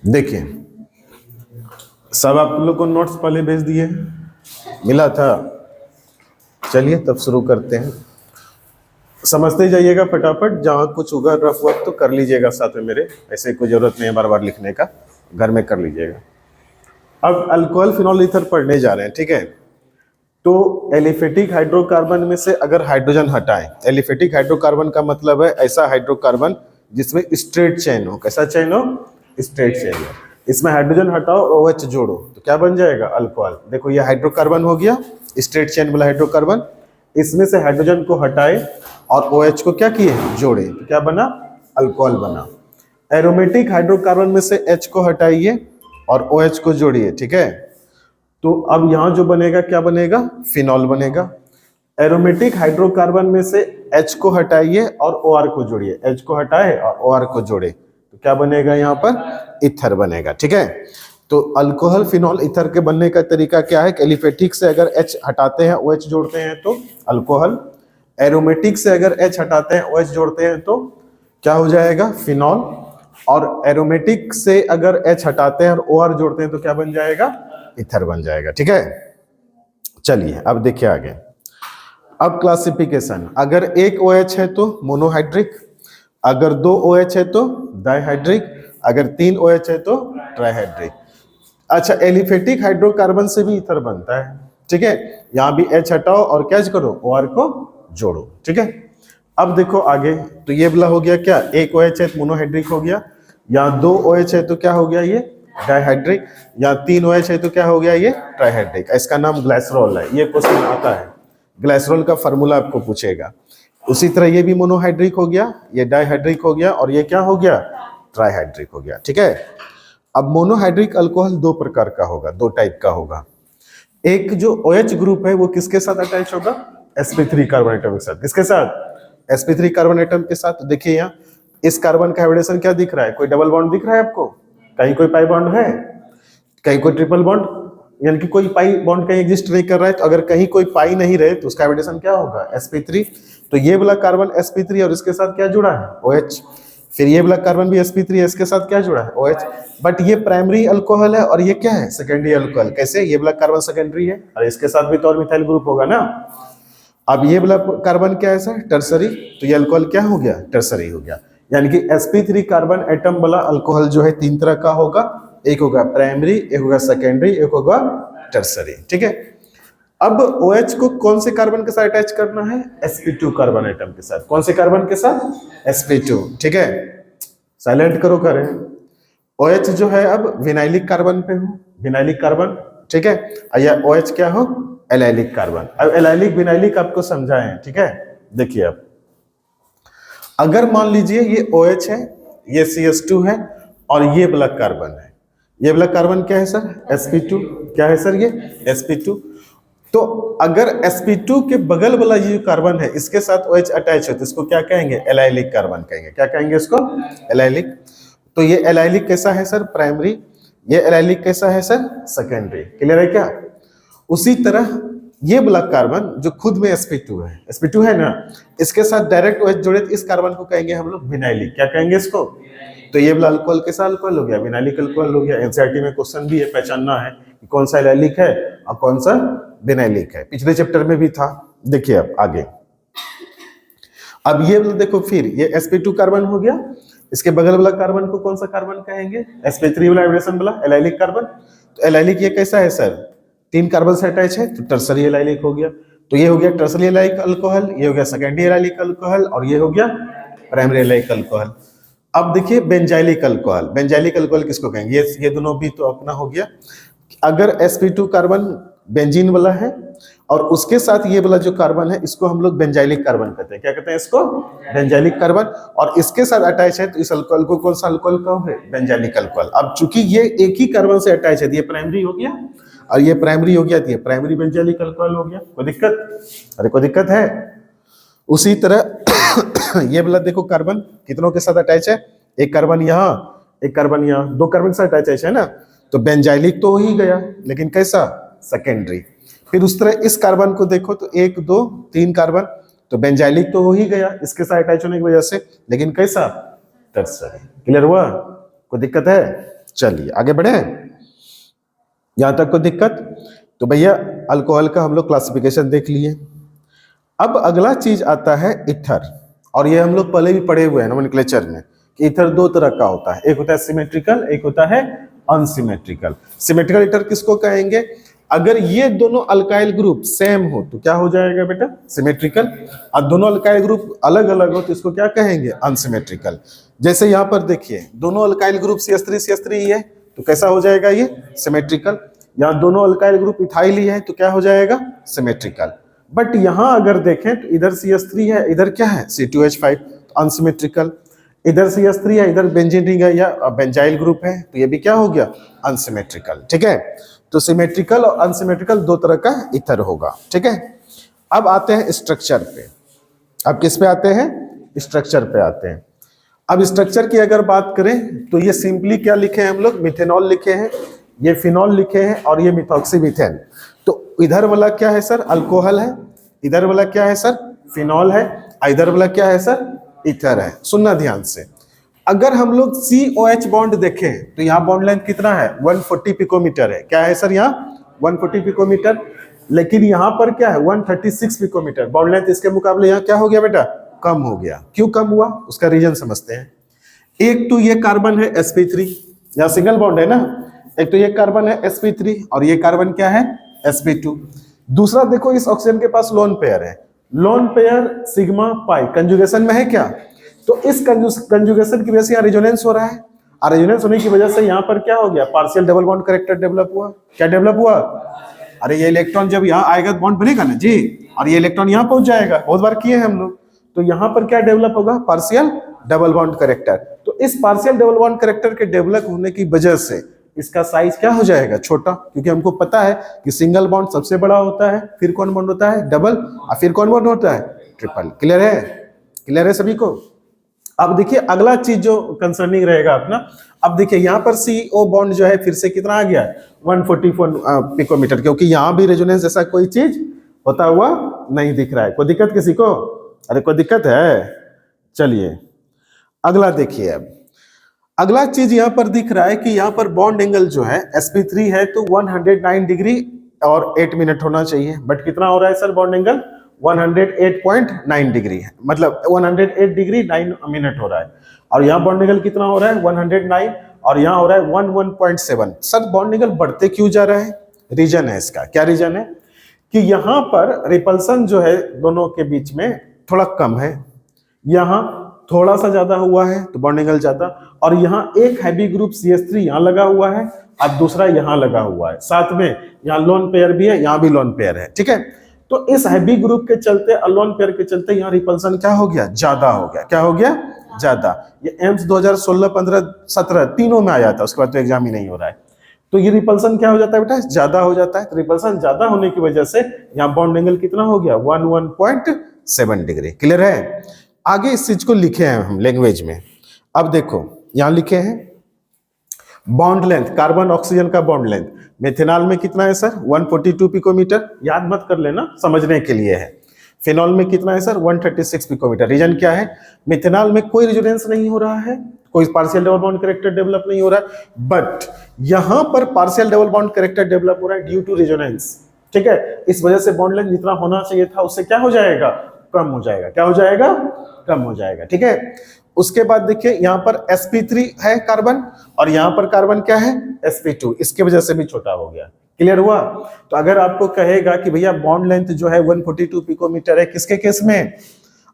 देखिए सब आप लोग को नोट्स पहले भेज दिए, मिला था। चलिए तब शुरू करते हैं, समझते जाइएगा फटाफट, जहाँ कुछ होगा रफ वर्क तो कर लीजिएगा साथ में मेरे, ऐसे कोई जरूरत नहीं है बार बार लिखने का, घर में कर लीजिएगा। अब अल्कोहल फिनॉल ईथर पढ़ने जा रहे हैं, ठीक है। तो एलिफेटिक हाइड्रोकार्बन में से अगर हाइड्रोजन हटाएं, एलिफेटिक हाइड्रोकार्बन का मतलब है ऐसा हाइड्रोकार्बन जिसमें स्ट्रेट चेन हो। कैसा चेन हो? स्ट्रेट चेन हो। इसमें हाइड्रोजन हटाओ और OH जोड़ो तो क्या बन जाएगा? अल्कोहल। देखो ये हाइड्रोकार्बन हो गया, स्ट्रेट चेन वाला हाइड्रोकार्बन। इसमें से हाइड्रोजन को हटाए और OH को क्या किए? जोड़े तो क्या बना? अल्कोहल बना। एरोमेटिक हाइड्रोकार्बन में से H को हटाइए और OH को जोड़िए, ठीक है। तो अब यहां जो बनेगा क्या बनेगा? फिनॉल बनेगा। एरोमेटिक हाइड्रोकार्बन में से H को हटाइए और OR को जोड़िए, H को हटाए और OR को जोड़े तो क्या बनेगा? यहाँ पर ईथर बनेगा, ठीक है। तो अल्कोहल फिनॉल ईथर के बनने का तरीका क्या है? एलिफेटिक से अगर H हटाते हैं OH जोड़ते हैं तो अल्कोहल, एरोमेटिक से अगर H हटाते हैं OH जोड़ते हैं तो क्या हो जाएगा? फिनॉल, और एरोमेटिक से अगर H हटाते हैं और OR जोड़ते हैं तो क्या बन जाएगा? ईथर बन जाएगा, ठीक है। चलिए अब देखिए आगे। अब क्लासिफिकेशन, अगर एक OH है तो मोनोहाइड्रिक, अगर दो OH है तो डाइहाइड्रिक, अगर तीन OH है तो ट्राइहाइड्रिक। अच्छा, एलिफेटिक हाइड्रोकार्बन से भी ईथर बनता है, ठीक है। यहां भी H हटाओ और क्या करो? OR को जोड़ो, ठीक है। अब देखो आगे, तो ये वाला हो गया क्या? एक OH है तो मोनोहाइड्रिक हो गया, यहाँ दो OH है तो क्या हो गया? ये डाइहाइड्रिक, या तीन OH है तो क्या हो गया? ये ट्राइहाइड्रिक। इसका नाम ग्लाइसरॉल है, ये क्वेश्चन आता है, ग्लाइसरॉल का फार्मूला आपको पूछेगा। उसी तरह ये भी मोनोहाइड्रिक हो गया, ये डाइहाइड्रिक हो गया, और ये क्या हो गया? ट्राइहाइड्रिक हो गया, ठीक है। अब मोनोहाइड्रिक अल्कोहल दो प्रकार का होगा, दो टाइप का होगा। एक जो OH ग्रुप है वो किसके साथ अटैच होगा? sp3 कार्बन एटम के साथ। किसके साथ? sp3 कार्बन एटम के साथ। देखिए यहाँ इस कार्बन का हाइब्रिडेशन क्या दिख रहा है? कोई डबल बॉन्ड दिख रहा है आपको? कहीं कोई पाई बॉन्ड है? कहीं कोई ट्रिपल बॉन्ड, यानी कि कोई पाई बॉन्ड कहीं एग्जिस्ट नहीं कर रहा है। तो अगर कहीं कोई पाई नहीं रहे तो उसका हाइब्रिडेशन क्या होगा? sp3। तो ये वाला कार्बन sp3 और इसके साथ क्या जुड़ा है? OH। फिर ये वाला कार्बन भी sp3 है, इसके साथ क्या जुड़ा है? OH। बट ये प्राइमरी अल्कोहल है और ये क्या है? Secondary alcohol. कैसे? ये वाला कार्बन सेकेंडरी है और इसके साथ भी तो और मिथाइल ग्रुप होगा ना। अब ये वाला कार्बन क्या है सर? टर्सरी। तो ये अल्कोहल क्या हो गया? टर्सरी हो गया। यानी कि sp3 कार्बन एटम वाला अल्कोहल जो है तीन तरह का होगा, एक होगा प्राइमरी, एक होगा सेकेंडरी, एक होगा टर्सरी, ठीक है। अब OH को कौन से कार्बन के साथ अटैच करना है? sp2 कार्बन एटम के साथ। कौन से कार्बन के साथ? sp2, ठीक है। साइलेंट करो करें। OH जो है अब विनाइलिक कार्बन पे हो, विनाइलिक कार्बन, ठीक है। या OH क्या हो? Allylic carbon. अब एलाइलिक विनाइलिक आपको समझाएं, ठीक है। देखिए अब अगर मान लीजिए ये OH है, ये CH2 है और ये वाला कार्बन है, ये वाला कार्बन क्या है सर? sp2। क्या है सर? ये sp2। तो अगर sp2 के बगल वाला ये कार्बन है इसके साथ OH अटैच हो तो इसको क्या कहेंगे? एलाइलिक कार्बन कहेंगे। क्या कहेंगे इसको? एलाइलिक। तो ये एलाइलिक कैसा है सर? प्राइमरी। ये एलाइलिक कैसा है सर? सेकेंडरी। क्लियर है क्या? उसी तरह ये वाला कार्बन जो खुद में sp2 है, sp2 है ना, इसके साथ डायरेक्ट OH जोड़े तो इस कार्बन को कहेंगे हम लोग विनाइलिक। क्या कहेंगे इसको? तो ये वाला अल्कोहल कैसा अल्कोहल हो गया? विनाइलिक अल्कोहल हो गया। एनसीईआरटी में क्वेश्चन भी है, पहचानना है कि कौन सा एलाइलिक है और कौन सा विनाइलिक है। पिछले चैप्टर में भी था। देखिए अब आगे, अब ये देखो, फिर ये sp2 कार्बन हो गया, इसके बगल वाला कार्बन को कौन सा कार्बन कहेंगे? sp3 वाला हाइब्रिडेशन वाला एलाइलिक कार्बन। तो एलाइलिक ये कैसा है सर? तीन कार्बन से अटैच है तो टर्सरी एलाइलिक हो गया। तो ये हो गया टर्सरी एलाइलिक अल्कोहल, ये हो गया सेकेंडरी एलाइलिक अल्कोहल, और ये हो गया प्राइमरी एलाइलिक अल्कोहल। अब देखिए बेंजाइलिक अल्कोहल। बेंजाइलिक अल्कोहल किसको कहेंगे? ये दोनों भी तो अपना हो गया। अगर sp2 कार्बन बेंजीन वाला है और उसके साथ ये वाला जो कार्बन है इसको हम लोग बेंजाइलिक कार्बन कहते हैं। क्या कहते हैं इसको? Benzylic carbon. और इसके साथ अटैच है तो इस अल्कोहल को कौन सा अल्कोहल कहोगे? Benzylic alcohol. अब चूंकि ये एक ही कार्बन से अटैच है तो ये प्राइमरी हो गया और ये प्राइमरी हो गया तो ये प्राइमरी बेंजाइलिक अल्कोहल हो गया। कोई दिक्कत? अरे कोई दिक्कत है? उसी तरह ये वाला देखो कार्बन कितनों के साथ अटैच है? एक कार्बन यहाँ, एक कार्बन यहाँ, दो कार्बन के साथ अटैच है ना। तो बेंजाइलिक तो हो ही गया, लेकिन कैसा? सेकेंडरी। फिर उस तरह इस कार्बन को देखो तो एक दो तीन कार्बन, तो बेंजाइलिक तो हो ही गया इसके साथ अटैच होने की वजह से, लेकिन कैसा? टर्सरी। क्लियर हुआ? कोई दिक्कत है? चलिए आगे बढ़े, यहां तक कोई दिक्कत? तो भैया अल्कोहल का हम लोग क्लासिफिकेशन देख लिए। अब अगला चीज आता है ईथर, और ये हम लोग पहले भी पढ़े हुए हैं नोमेनक्लेचर में कि ईथर दो तरह का होता है, एक होता है सिमेट्रिकल, एक होता है अनसिमेट्रिकल। सिमेट्रिकल ईथर किसको कहेंगे? अगर ये दोनों अल्काइल ग्रुप सेम हो तो क्या हो जाएगा बेटा? सिमेट्रिकल। और दोनों अल्काइल ग्रुप अलग अलग हो तो इसको क्या कहेंगे? अनसिमेट्रिकल। जैसे यहाँ पर देखिए दोनों अल्काइल ग्रुप CH3 ही है तो कैसा हो जाएगा ये? सिमेट्रिकल। यहाँ दोनों अल्काइल ग्रुप इथाइल ही है तो क्या हो जाएगा? सिमेट्रिकल। बट यहां अगर देखें तो इधर CH3 है, इधर क्या है? C2H5, unsymmetrical. इधर CH3 है, इधर बेंजीन रिंग है या बेंजाइल ग्रुप है तो ये भी क्या हो गया? अनसिमेट्रिकल। ठीक है, तो सिमेट्रिकल और अनसिमेट्रिकल दो तरह का ईथर होगा। ठीक है, अब आते हैं स्ट्रक्चर पे। अब किस पे आते हैं? स्ट्रक्चर पे आते हैं। अब स्ट्रक्चर की अगर बात करें तो ये सिंपली क्या लिखे हैं हम लोग? मिथेनॉल लिखे हैं, ये फिनॉल लिखे हैं और ये मिथॉक्सीमीथेन। तो इधर वाला क्या है सर? अल्कोहल है, इधर वाला क्या है सर? फिनॉल है, इधर वाला क्या है सर? ईथर है। सुनना ध्यान से, अगर हम लोग COH बॉन्ड देखें तो यहाँ बॉन्ड लेंथ कितना है? 140 पिकोमीटर है। क्या है सर? यहाँ 140 पिकोमीटर, लेकिन यहाँ पर क्या है? 136 पिकोमीटर। बॉन्ड लेंथ इसके मुकाबले यहाँ क्या हो गया बेटा? कम हो गया। क्यों कम हुआ? उसका रीजन समझते हैं। एक तो ये कार्बन है sp3, यहाँ सिंगल बॉन्ड है ना, एक तो ये कार्बन है sp3 और ये कार्बन क्या है? sp2। दूसरा देखो इस ऑक्सीजन के पास लोन पेयर है, lone pair sigma pi conjugation में है क्या? तो इस कंजुगेशन की वजह से यहाँ रेजोनेंस हो रहा है, और रेजोनेंस होने की वजह से यहाँ पर क्या हो गया? Partial double bond character develop हुआ। क्या डेवलप हुआ? अरे ये इलेक्ट्रॉन जब यहाँ आएगा तो बॉन्ड बनेगा ना जी, और ये इलेक्ट्रॉन यहाँ पहुंच जाएगा, बहुत बार किए हैं हम लोग। तो यहाँ पर क्या डेवलप होगा? Partial double bond character. तो इस पार्शियल डबल बॉन्ड कैरेक्टर के डेवलप होने की वजह से इसका साइज क्या हो जाएगा? छोटा, क्योंकि हमको पता है कि सिंगल बॉन्ड सबसे बड़ा होता है, फिर कौन बॉन्ड होता है? डबल, और फिर कौन बॉन्ड होता है? ट्रिपल। क्लियर है? क्लियर है सभी को? अब देखिए अगला चीज जो कंसर्निंग रहेगा अपना, अब देखिए यहाँ पर CO बॉन्ड जो है फिर से कितना आ गया? 144 पिकोमीटर, क्योंकि यहाँ भी रेजोनेंस जैसा कोई चीज होता हुआ नहीं दिख रहा है। कोई दिक्कत किसी को? अरे कोई दिक्कत है? चलिए अगला देखिए। अब अगला चीज यहाँ पर दिख रहा है कि यहाँ पर बॉन्ड एंगल जो है sp3 है तो 109 डिग्री और 8 मिनट होना चाहिए, बट कितना हो रहा है सर बॉन्ड एंगल? 108.9 डिग्री है, मतलब 108 डिग्री 9 मिनट हो रहा है। और यहाँ बॉन्ड एंगल कितना हो रहा है? 109, और यहाँ हो रहा है 11.7। सर बॉन्ड एंगल बढ़ते क्यों जा रहा है? रीजन है इसका। क्या रीजन है? कि यहाँ पर रिपल्सन जो है दोनों के बीच में थोड़ा कम है, यहाँ थोड़ा सा ज्यादा हुआ है तो बॉन्ड एंगल ज्यादा, और यहाँ एक हैवी ग्रुप CH3 यहाँ लगा हुआ है और दूसरा यहाँ लगा हुआ है, साथ में यहाँ लोन पेयर भी है, यहाँ भी लोन पेयर है। ठीक है, तो इस हैवी ग्रुप के चलते और लोन पेयर के चलते यहाँ रिपल्सन क्या हो गया? ज्यादा हो गया। क्या हो गया? ज्यादा। ये एम्स 2016, 15, 17 तीनों में आया था, उसके बाद तो एग्जाम ही नहीं हो रहा है। तो ये रिपल्सन क्या हो जाता है बेटा? ज्यादा हो जाता है। तो रिपल्सन ज्यादा होने की वजह से यहाँ बॉन्ड एंगल कितना हो गया? 11.7 डिग्री। क्लियर है? आगे इस चीज को लिखे हैं हम लैंग्वेज में। अब देखो यहां लिखे हैं बॉन्ड लेंथ, कार्बन ऑक्सीजन का बॉन्ड लेंथ मेथेनॉल में कितना है सर? 142 पिकोमीटर। याद मत कर लेना, समझने के लिए है। फिनॉल में कितना है सर? 136 पिकोमीटर। रीजन क्या है? मेथेनॉल में कोई रेजोनेंस नहीं हो रहा है, कोई partial double bond character develop नहीं हो रहा है, बट यहां पर partial double bond character develop हो रहा है ड्यू टू रेजोनेंस। ठीक है, इस वजह से बॉन्ड लेंथ जितना होना चाहिए था उससे क्या हो जाएगा? कम हो जाएगा। क्या हो जाएगा? कम हो जाएगा। ठीक है, उसके बाद देखिए यहाँ पर sp3 है कार्बन, और यहाँ पर कार्बन क्या है? sp2, इसके वजह से भी छोटा हो गया। क्लियर हुआ? तो अगर आपको कहेगा कि भैया बॉन्ड लेंथ जो है 142 पिकोमीटर है, किसके केस में?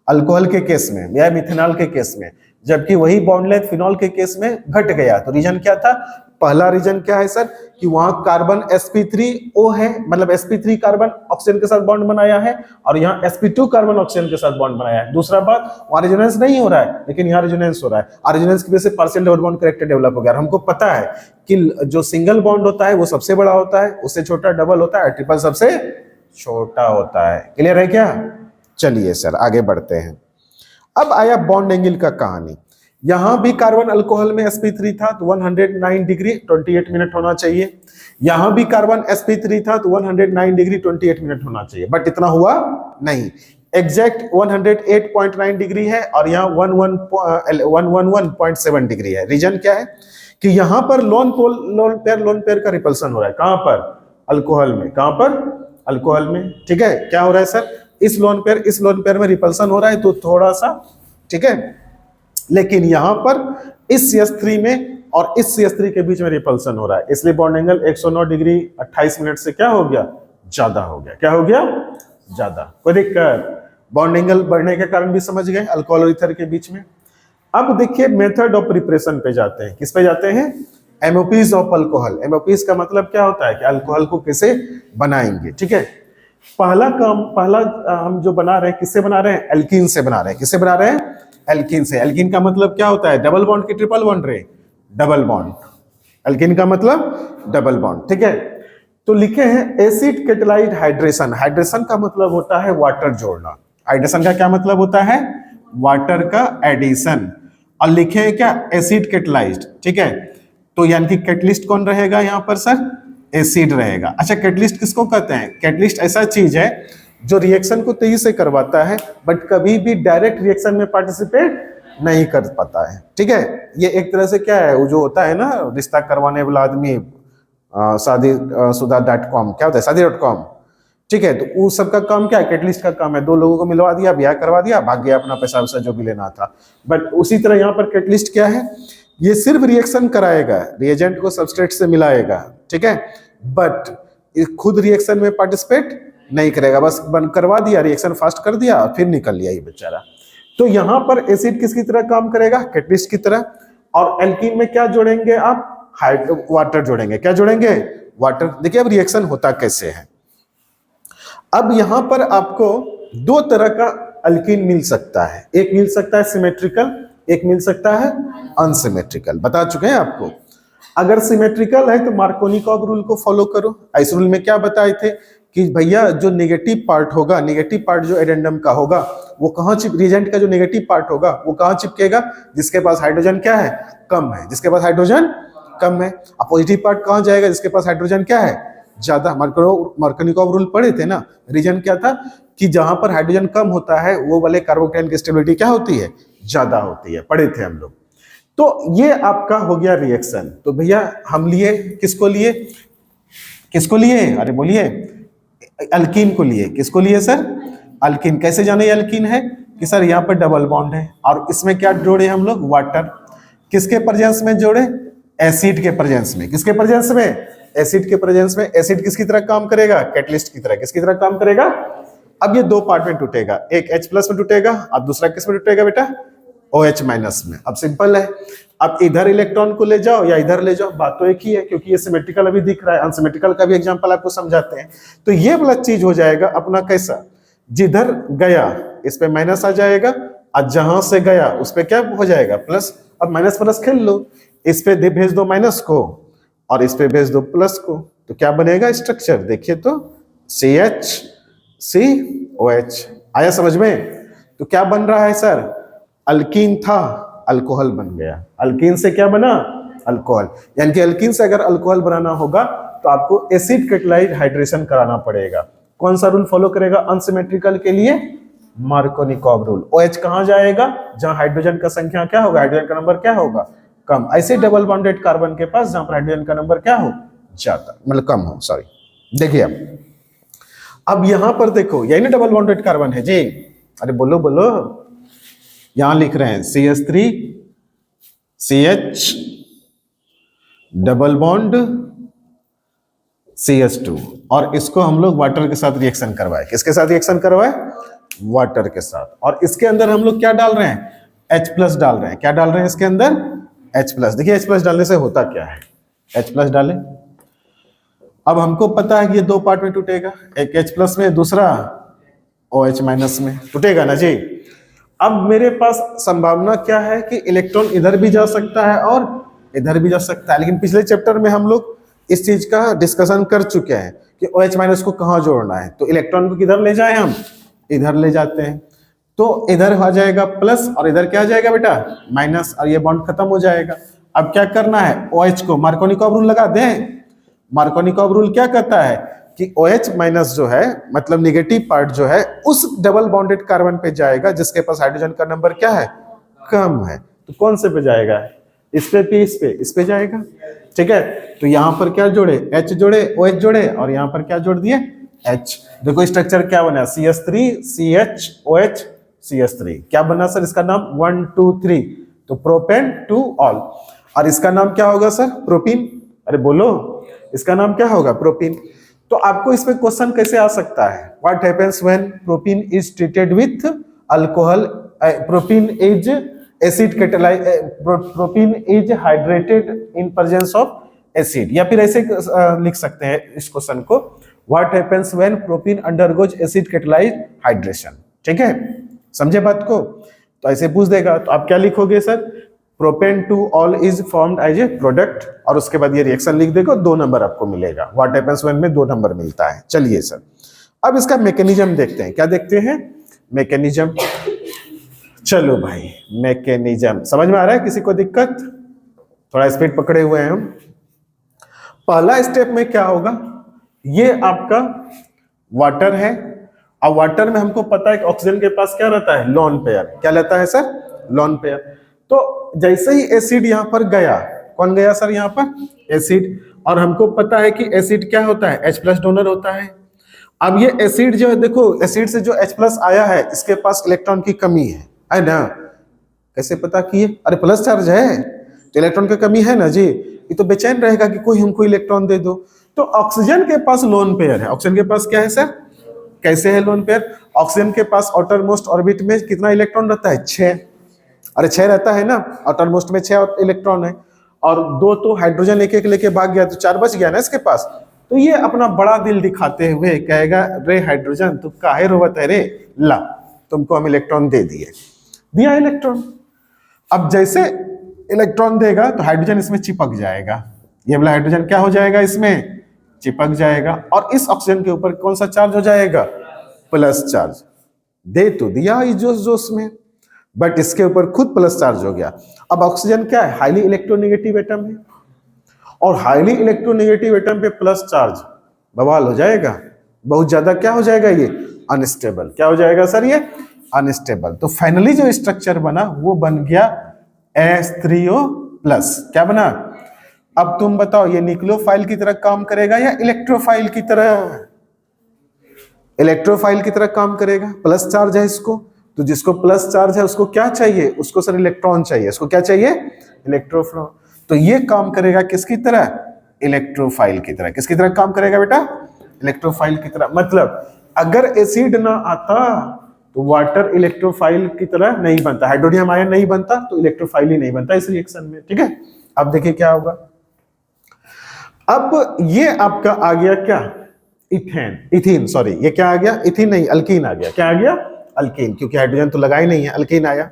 अल्कोहल के केस में या मिथेनॉल के केस में, जबकि वही बॉन्ड लेंथ फिनॉल के केस में घट गया। तो रीजन क्या था? पहला रीजन क्या है सर? कि वहां कार्बन sp3O है, मतलब sp3 कार्बन ऑक्सीजन के साथ बॉन्ड बनाया है, और यहाँ sp2 कार्बन ऑक्सीजन के साथ बॉन्ड बनाया है। दूसरा बात, वहां रेजोनेंस नहीं हो रहा है, लेकिन यहाँ रेजोनेंस हो रहा है, और रेजोनेंस की वजह से partial double bond character develop हो गया। और हमको पता है कि जो सिंगल बॉन्ड होता है वो सबसे बड़ा होता है, उससे छोटा डबल होता है, ट्रिपल सबसे छोटा होता है। क्लियर है क्या? चलिए सर आगे बढ़ते हैं। अब आया बॉन्ड एंगल का कहानी। यहां भी कार्बन अल्कोहल में sp3 था तो 109 डिग्री 28 मिनट होना चाहिए, यहां भी कार्बन sp3 था तो 109 डिग्री 28 मिनट होना चाहिए, बट इतना हुआ नहीं। एग्जैक्ट 108.9 डिग्री है और यहाँ 111.7 डिग्री है। रीजन क्या है कि यहाँ पर लोन पेयर का रिपल्सन हो रहा है। कहां पर? अल्कोहल में। कहां पर? अल्कोहल में। ठीक है, क्या हो रहा है सर? इस लोन पेयर में रिपल्सन हो रहा है तो थोड़ा सा, ठीक है, लेकिन यहां पर इस CH3 में और इस CH3 के बीच में रिपल्सन हो रहा है, इसलिए बॉन्ड एंगल 109 डिग्री 28 मिनट से क्या हो गया? ज्यादा हो गया। क्या हो गया? ज्यादा। कोई दिक्कत? बॉन्ड एंगल बढ़ने के कारण भी समझ गए अल्कोहल और ईथर के बीच में। अब देखिए मेथड ऑफ प्रिपरेशन पे जाते हैं। किस पे जाते हैं? एमओपीज ऑफ अल्कोहल। एमओपीज का मतलब क्या होता है कि अल्कोहल को कैसे बनाएंगे। ठीक है, पहला हम जो बना रहे हैं, किससे बना रहे हैं? एल्कीन से बना रहे हैं। किससे बना रहे हैं? एल्कीन से। एल्कीन का मतलब क्या होता है? डबल बॉन्ड की ट्रिपल बॉन्ड रे? Double bond. एल्कीन का मतलब डबल बॉन्ड। ठीक है, तो लिखे हैं एसिड कैटालाइज्ड हाइड्रेशन। हाइड्रेशन का मतलब होता है वाटर जोड़ना। हाइड्रेशन का क्या मतलब होता है? वाटर का एडिशन। और लिखे हैं क्या? Acid catalysed. ठीक है, तो यानी कि कैटलिस्ट कौन रहेगा यहाँ पर सर? एसिड रहेगा। अच्छा, कैटलिस्ट किसको कहते हैं? कैटलिस्ट ऐसा चीज है जो रिएक्शन को तेजी से करवाता है बट कभी भी डायरेक्ट रिएक्शन में पार्टिसिपेट नहीं कर पाता है। ठीक है, ये एक तरह से क्या है, वो जो होता है ना रिश्ता करवाने वाला आदमी, शादीशुदा.com, क्या होता है? शादी.com। ठीक है, तो वो सबका काम क्या है? कैटलिस्ट का काम है। दो लोगों को मिलवा दिया, ब्याह करवा दिया, भाग गया अपना पैसा वैसा जो भी लेना था। बट उसी तरह यहाँ पर कैटलिस्ट क्या है? ये सिर्फ रिएक्शन कराएगा, रिएजेंट को सबस्ट्रेट से मिलाएगा। ठीक है, बट खुद रिएक्शन में पार्टिसिपेट नहीं करेगा, बस बंद करवा दिया, रिएक्शन फास्ट कर दिया और फिर निकल लिया ये बेचारा। तो यहाँ पर एसिड किसकी तरह काम करेगा? कैटलिस्ट की तरह। और एल्कीन में क्या जोड़ेंगे आप? वाटर जोड़ेंगे। क्या जोड़ेंगे? वाटर। देखिए अब रिएक्शन होता कैसे है। अब यहां पर आपको दो तरह का अल्कीन मिल सकता है। एक मिल सकता है सिमेट्रिकल, एक मिल सकता है अनसिमेट्रिकल। बता चुके हैं आपको। अगर सिमेट्रिकल है तो मार्कोनिकॉव रूल को फॉलो करो। इस रूल में क्या बताए थे कि भैया जो नेगेटिव पार्ट होगा, नेगेटिव पार्ट जो एडेंडम का होगा वो कहां रिएजेंट का जो नेगेटिव पार्ट होगा वो कहां चिपकेगा? जिसके पास हाइड्रोजन क्या है? कम है। जिसके पास हाइड्रोजन कम है। अब पॉजिटिव पार्ट कहां जाएगा? जिसके पास हाइड्रोजन क्या है? ज्यादा। मार्कोनिकॉव रूल पढ़े थे ना। रीजन क्या था कि जहां पर हाइड्रोजन कम होता है वो वाले कार्बोकेटाइन की स्टेबिलिटी क्या होती है? ज्यादा होती है। पढ़े थे हम लोग। तो ये आपका हो गया रिएक्शन। तो भैया हम लिए किसको लिए? किसको लिए? अरे बोलिए। अल्कीन को लिए। किसको लिए सर? अल्कीन। कैसे जाने अल्कीन है? कि सर यहाँ पर डबल बॉन्ड है और इसमें क्या जोड़े हम लोग? वाटर। किसके प्रेजेंस में जोड़े? एसिड के प्रेजेंस में। किसके प्रेजेंस में? एसिड के प्रेजेंस में। एसिड किसकी तरह काम करेगा? कैटलिस्ट की तरह। किसकी तरह काम करेगा? अब ये दो पार्ट में टूटेगा, एक H+ में टूटेगा और दूसरा किस में टूटेगा बेटा? OH- में। अब सिंपल है, अब इधर इलेक्ट्रॉन को ले जाओ या इधर ले जाओ, बात तो एक ही है क्योंकि ये सिमेट्रिकल अभी दिख रहा है। अनसिमेट्रिकल का भी एग्जांपल आपको समझाते हैं। तो ये वाला चीज हो जाएगा अपना कैसा? जिधर गया इस पे माइनस आ जाएगा और जहां से गया उस पे क्या हो जाएगा? प्लस। अब माइनस प्लस खेल लो, इस पे भेज दो माइनस को और इस पे भेज दो प्लस को, तो क्या बनेगा स्ट्रक्चर? देखिए तो CH-COH। आया समझ में? तो क्या बन रहा है सर? अल्कीन था, अल्कोहल बन गया। अल्कीन से क्या बना? अल्कोहल। यानी कि अल्कीन से अगर अल्कोहल बनाना होगा तो आपको एसिड कैटालाइज्ड हाइड्रेशन कराना पड़ेगा। कौन सा रूल फॉलो करेगा अनसिमेट्रिकल के लिए? Markovnikov rule. OH कहां जाएगा? जहां हाइड्रोजन का संख्या क्या होगा? हाइड्रोजन का नंबर क्या होगा? कम। ऐसे डबल बॉन्डेड कार्बन के पास जहां पर हाइड्रोजन का नंबर क्या हो? ज्यादा, मतलब कम हो। सॉरी। देखिए अब यहां पर देखो, यही ना डबल बॉन्डेड कार्बन है जी। अरे बोलो बोलो। यहां लिख रहे हैं CH3 CH double bond CH2 और इसको हम लोग वाटर के साथ रिएक्शन करवाए। किसके साथ रिएक्शन करवाए? वाटर के साथ। और इसके अंदर हम लोग क्या डाल रहे हैं? H+ डाल रहे हैं। क्या डाल रहे हैं इसके अंदर? H+। देखिए H+ डालने से होता क्या है? H+ डाले, अब हमको पता है कि ये दो पार्ट में टूटेगा, एक H+ में, दूसरा OH- में टूटेगा ना जी। अब मेरे पास संभावना क्या है कि इलेक्ट्रॉन इधर भी जा सकता है और इधर भी जा सकता है, लेकिन पिछले चैप्टर में हम लोग इस चीज का डिस्कशन कर चुके हैं कि OH- को कहां जोड़ना है। तो इलेक्ट्रॉन को किधर ले जाए? हम इधर ले जाते हैं, तो इधर आ जाएगा प्लस और इधर क्या आ जाएगा बेटा? माइनस, और ये बॉन्ड खत्म हो जाएगा। अब क्या करना है? OH को मार्कोनिकॉव रूल लगा दें। मार्कोनिकॉव रूल क्या कहता है कि OH माइनस जो है मतलब निगेटिव पार्ट जो है उस डबल बॉन्डेड कार्बन पे जाएगा जिसके पास हाइड्रोजन का नंबर क्या है, कम है। तो कौन से पे जाएगा, इस पे जाएगा। ठीक है, तो यहां पर क्या जोड़े, H जोड़े, OH जोड़े और यहां पर क्या जोड़ दिए, H। देखो स्ट्रक्चर क्या बना, CH3 CH OH CH3। क्या बना सर इसका नाम, 1 2 3, तो प्रोपेन टू ऑल। और इसका नाम क्या होगा सर, प्रोपीन। अरे बोलो, इसका नाम क्या होगा, प्रोपीन। तो आपको इसमें क्वेश्चन कैसे आ सकता है, what happens when propene is treated with alcohol, propene is acid catalyse, propene is hydrated in presence of acid. या फिर ऐसे लिख सकते हैं इस क्वेश्चन को, what happens when propene undergoes acid catalyse hydration. ठीक है, समझे बात को। तो ऐसे पूछ देगा तो आप क्या लिखोगे sir, propane two ol is formed as a product, और उसके बाद ये रिएक्शन लिख देगा, 2 नंबर आपको मिलेगा। व्हाट हैपेंस व्हेन में 2 नंबर मिलता है। चलिए सर अब इसका मैकेनिज्म देखते हैं, क्या देखते हैं, मैकेनिज्म। चलो भाई मैकेनिज्म समझ में आ रहा है, किसी को दिक्कत, थोड़ा स्पीड पकड़े हुए हैं हम। पहला स्टेप में क्या होगा, ये आपका वाटर है, अब वाटर में हमको पता है कि ऑक्सीजन के पास क्या रहता है, लोन पेयर। क्या रहता है सर, लोन पेयर। तो जैसे ही एसिड यहां पर गया, कौन गया सर यहां पर, एसिड, और हमको पता है कि एसिड क्या होता है, H+ डोनर होता है। अब ये एसिड जो है, देखो एसिड से जो H+ आया है इसके पास इलेक्ट्रॉन की कमी है ना, कैसे पता किए, अरे प्लस चार्ज है तो इलेक्ट्रॉन की कमी है ना जी, ये तो बेचैन रहेगा कि कोई हमको इलेक्ट्रॉन दे दो। तो ऑक्सीजन के पास लोन पेयर है, ऑक्सीजन के पास क्या है सर, कैसे है लोन पेयर, ऑक्सीजन के पास आउटर मोस्ट ऑर्बिट में कितना इलेक्ट्रॉन रहता है, 6। अरे 6 रहता है ना, आउटर मोस्ट में 6 इलेक्ट्रॉन है, और 2 तो हाइड्रोजन एक एक लेके भाग गया, तो 4 बच गया ना इसके पास। तो ये अपना बड़ा दिल दिखाते हुए कहेगा, रे हाइड्रोजन तू काहे रोवत है रे, ला तुमको हम इलेक्ट्रॉन दे दिए, दिया इलेक्ट्रॉन। अब जैसे इलेक्ट्रॉन देगा तो हाइड्रोजन इसमें चिपक जाएगा, ये वाला हाइड्रोजन क्या हो जाएगा, इसमें चिपक जाएगा, और इस ऑक्सीजन के ऊपर कौन सा चार्ज हो जाएगा, प्लस चार्ज। दे तो दिया इस जोश जोश में, बट इसके ऊपर खुद प्लस चार्ज हो गया। अब ऑक्सीजन क्या है, हाईली इलेक्ट्रोनेगेटिव एटम है, और हाईली इलेक्ट्रोनेगेटिव एटम पे प्लस चार्ज, बवाल हो जाएगा, बहुत ज्यादा क्या हो जाएगा, ये अनस्टेबल। क्या हो जाएगा सर, ये अनस्टेबल। तो फाइनली जो स्ट्रक्चर बना वो बन गया H3O+। क्या बना, अब तुम बताओ ये न्यूक्लियोफाइल की तरह काम करेगा या इलेक्ट्रोफाइल की तरह, इलेक्ट्रोफाइल की तरह काम करेगा, प्लस चार्ज है इसको, तो जिसको प्लस चार्ज है उसको क्या चाहिए, उसको सर इलेक्ट्रॉन चाहिए, उसको क्या चाहिए, इलेक्ट्रोफाइल। तो ये काम करेगा किसकी तरह, इलेक्ट्रोफाइल की तरह। किसकी तरह काम करेगा बेटा, इलेक्ट्रोफाइल की तरह। मतलब अगर एसिड ना आता तो वाटर इलेक्ट्रोफाइल की तरह नहीं बनता, हाइड्रोनियम आयन नहीं बनता, तो इलेक्ट्रोफाइल ही नहीं बनता इस रिएक्शन में। ठीक है, अब देखिए क्या होगा। अब ये आपका आ गया क्या, इथीन, सॉरी ये क्या आ गया, इथीन नहीं अल्कीन आ गया। क्या आ गया, अल्कीन, क्योंकि हाइड्रोजन तो लगा ही नहीं है, अल्कीन आया।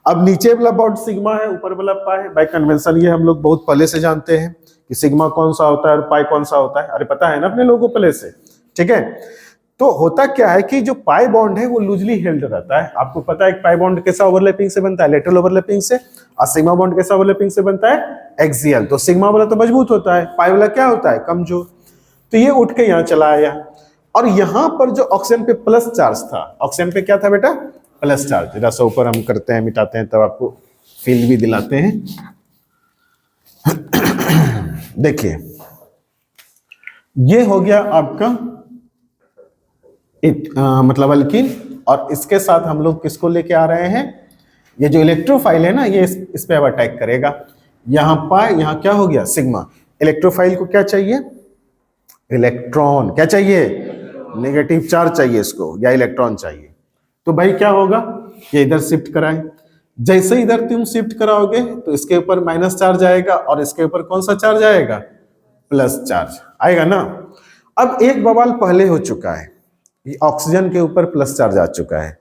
अब नीचे वाला बॉन्ड सिग्मा है, ऊपर वाला पाई है। बाय कन्वेंशन ये हम लोग बहुत पहले से जानते हैं कि सिग्मा कौन सा होता है और पाई कौन सा होता है, अरे पता है ना अपने लोगों को पहले से। ठीक है, तो होता क्या है कि जो पाई बॉन्ड है वो लूजली हेल्ड रहता है। आपको पता है पाई बॉन्ड कैसा ओवरलैपिंग से बनता है, लेटरल ओवरलैपिंग से, और सिग्मा बॉन्ड कैसा ओवरलैपिंग से बनता है, एक्सियल। तो सिग्मा वाला तो मजबूत होता है, पाई वाला क्या होता है, कमजोर। तो ये उठ के यहाँ चला आया, और यहाँ पर जो ऑक्सीजन पे प्लस चार्ज था, ऑक्सीजन पे क्या था बेटा, प्लस चार्ज। जरा सा ऊपर हम करते हैं, मिटाते हैं, तब आपको फील भी दिलाते हैं। देखिए ये हो गया आपका मतलब अल्कीन, और इसके साथ हम लोग किसको लेके आ रहे हैं, ये जो इलेक्ट्रोफाइल है ना, ये इस पे अब अटैक करेगा। यहाँ पाई, यहाँ क्या हो गया, सिग्मा। इलेक्ट्रोफाइल को क्या चाहिए, इलेक्ट्रॉन। क्या चाहिए, नेगेटिव चार्ज चाहिए इसको, या इलेक्ट्रॉन चाहिए। तो भाई क्या होगा, ये इधर शिफ्ट कराएं। जैसे इधर तुम शिफ्ट कराओगे तो इसके ऊपर माइनस चार्ज आएगा, और इसके ऊपर कौन सा चार्ज आएगा, प्लस चार्ज आएगा ना। अब एक बवाल पहले हो चुका है, ऑक्सीजन के ऊपर प्लस चार्ज आ चुका है,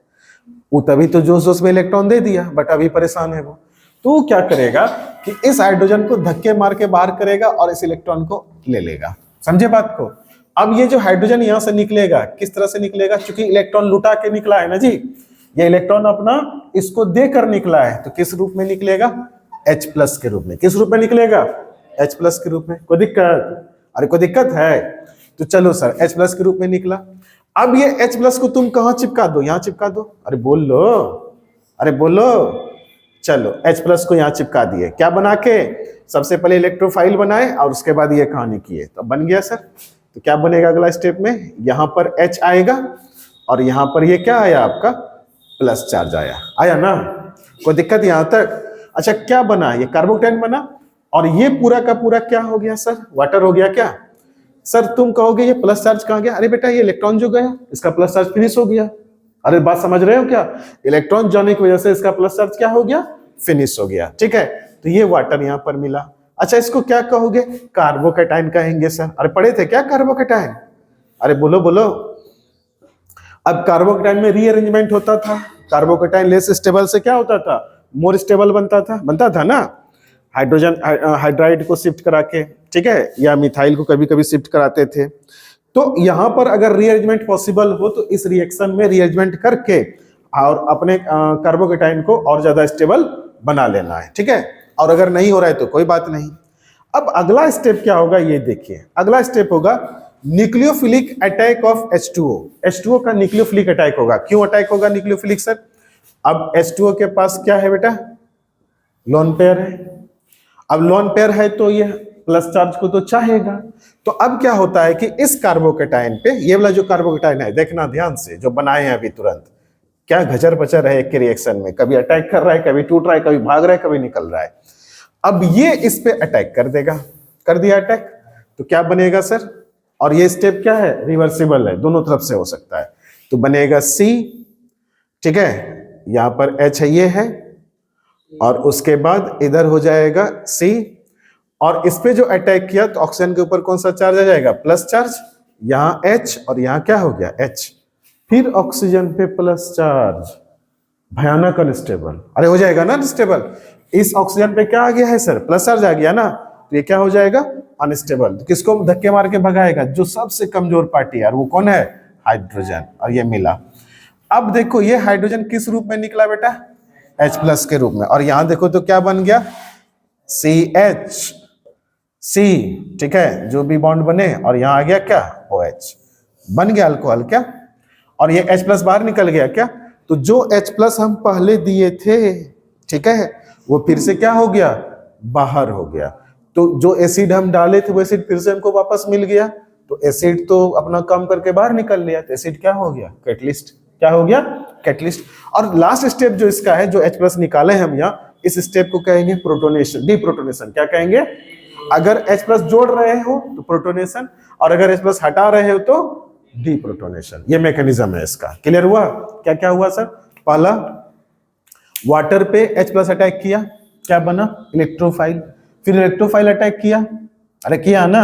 वो तभी तो जोश जोश में इलेक्ट्रॉन दे दिया, बट अभी परेशान है वो। तो वो क्या करेगा कि इस हाइड्रोजन को धक्के मार के बाहर करेगा और इस इलेक्ट्रॉन को ले लेगा। समझे बात को। अब ये जो हाइड्रोजन यहां से निकलेगा किस तरह से निकलेगा, क्योंकि इलेक्ट्रॉन लुटा के निकला है ना जी, ये इलेक्ट्रॉन अपना इसको देकर निकला है, तो किस रूप में निकलेगा, H+ के रूप में। किस रूप में निकलेगा, H+ के रूप में। कोई दिक्कत, अरे कोई दिक्कत है, तो चलो सर H प्लस के रूप में निकला। अब ये H प्लस को तुम कहाँ चिपका दो, यहाँ चिपका दो। अरे बोल लो, अरे बोलो। चलो H प्लस को यहाँ चिपका दिए, क्या बना के, सबसे पहले इलेक्ट्रोफाइल बनाए और उसके बाद ये कहानी किए, तो बन गया सर। तो क्या बनेगा अगला स्टेप में, यहाँ पर H आएगा और यहाँ पर ये क्या आया आपका प्लस चार्ज आया, आया ना, कोई दिक्कत यहाँ तक। अच्छा क्या बना, ये कार्बोकैटायन बना और ये पूरा का पूरा क्या हो गया सर, वाटर हो गया क्या। सर तुम कहोगे ये प्लस चार्ज कहाँ गया, अरे बेटा ये इलेक्ट्रॉन जो गया इसका प्लस चार्ज फिनिश हो गया। अरे बात समझ रहे हो क्या, इलेक्ट्रॉन जाने की वजह से इसका प्लस चार्ज क्या हो गया, फिनिश हो गया, ठीक है। तो ये वाटर यहाँ पर मिला। अच्छा इसको क्या कहोगे, कार्बोकैटायन कहेंगे सर। अरे पढ़े थे क्या कार्बोकैटायन, अरे बोलो बोलो। अब कार्बोकैटायन में रीअरेंजमेंट होता था, कार्बोकैटायन लेस स्टेबल से क्या होता था, मोर स्टेबल बनता था ना, हाइड्रोजन हाइड्राइड को शिफ्ट करा के, ठीक है, या मिथाइल को कभी कभी शिफ्ट कराते थे। तो यहां पर अगर रीअरेंजमेंट पॉसिबल हो तो इस रिएक्शन में रीअरेंजमेंट करके और अपने कार्बोकैटायन को और ज्यादा स्टेबल बना लेना है, ठीक है। और अगर नहीं हो रहा है तो कोई बात नहीं। अब अगला स्टेप क्या होगा ये देखिए, अगला स्टेप होगा nucleophilic attack of H2O। H2O का न्यूक्लियोफिलिक अटैक होगा। क्यों अटैक होगा न्यूक्लियोफिलिक सर, अब H2O के पास क्या है बेटा, लोन पेयर है। अब लोन पेयर है तो ये प्लस चार्ज को तो चाहेगा। तो अब क्या होता है कि इस कार्बोकैटायन पे, ये वाला जो कार्बोकैटायन है, देखना ध्यान से, जो बनाए हैं अभी तुरंत, क्या गजर बचर है एक के रिएक्शन में, कभी अटैक कर रहा है, कभी टूट रहा है, कभी भाग रहा है, कभी निकल रहा है। अब ये इस पे अटैक कर देगा, कर दिया अटैक, तो क्या बनेगा सर, और ये स्टेप क्या है, रिवर्सिबल है, दोनों तरफ से हो सकता है। तो बनेगा C, ठीक है, यहां पर H है, ये है, और उसके बाद इधर हो जाएगा C, और इस पे जो अटैक किया तो ऑक्सीजन के ऊपर कौन सा चार्ज आ जाएगा, प्लस चार्ज, यहां H और यहां क्या हो गया H, फिर ऑक्सीजन पे प्लस चार्ज, भयानक अनस्टेबल। अरे हो जाएगा ना अनस्टेबल, इस ऑक्सीजन पे क्या आ गया है सर, प्लस चार्ज आ गया ना, तो ये क्या हो जाएगा अनस्टेबल। तो किसको धक्के मार के भगाएगा, जो सबसे कमजोर पार्टी है, वो कौन है, हाइड्रोजन, और ये मिला। अब देखो ये हाइड्रोजन किस रूप में निकला बेटा, H प्लस के रूप में, और यहां देखो तो क्या बन गया, CH, C, ठीक है, जो भी बॉन्ड बने, और यहां आ गया क्या, OH, बन गया अल्कोहल क्या, और ये H प्लस बाहर निकल गया क्या। तो जो H प्लस हम पहले दिए थे, ठीक है, वो फिर से क्या हो गया, बाहर हो गया। तो जो एसिड हम डाले थे वो एसिड फिर से हमको वापस मिल गया, तो एसिड तो अपना काम करके बाहर निकल लिया, तो एसिड क्या हो गया, कैटलिस्ट, क्या हो गया, कैटलिस्ट। और लास्ट स्टेप जो इसका है, जो H प्लस निकाले हम यहाँ, इस स्टेप को कहेंगे प्रोटोनेशन, डीप्रोटोनेशन। क्या कहेंगे, अगर H प्लस जोड़ रहे हो तो प्रोटोनेशन, और अगर H प्लस हटा रहे हो तो डीप्रोटोनेशन। ये मैकेनिज्म है इसका, क्लियर हुआ। क्या क्या हुआ सर, पहला वाटर पे H प्लस अटैक किया, क्या बना, इलेक्ट्रोफाइल, फिर इलेक्ट्रोफाइल अटैक किया, अरे किया ना,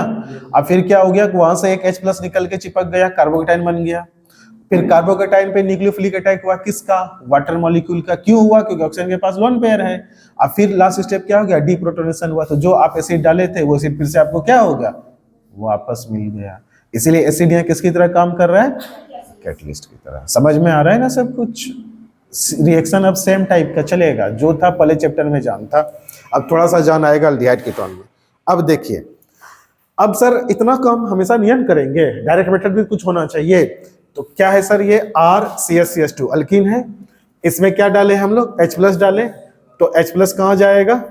अब फिर क्या हो गया, वहां से एक H प्लस निकल के चिपक गया, कार्बोकैटायन बन गया। फिर कार्बोकैटायन पे न्यूक्लियोफिलिक अटैक हुआ, किसका, वाटर मॉलिक्यूल का। क्यों हुआ, क्योंकि ऑक्सीजन के पास लोन पेयर है। अब फिर लास्ट स्टेप क्या हो गया, डीप्रोटोनेशन हुआ, तो जो आप एसिड डाले थे वो एसिड फिर से आपको क्या हो गया, वापस मिल गया। इसीलिए एसिड यहाँ किसकी तरह काम कर रहा है, कैटलिस्ट की तरह। समझ में आ रहा है ना सब कुछ, रिएक्शन अब सेम टाइप का चलेगा, जो था पहले चैप्टर में जान था, अब थोड़ा सा जान आएगा अल्डिहाइड कीटोन में। अब देखिए, अब सर इतना काम हमेशा नियम करेंगे, डायरेक्ट मेथड भी कुछ होना चाहिए। तो क्या है सर, ये RCH2 अल्कीन है, इसमें क्या डाले हम लोग, H प्लस डाले, तो H प्लस कहाँ जाएगा,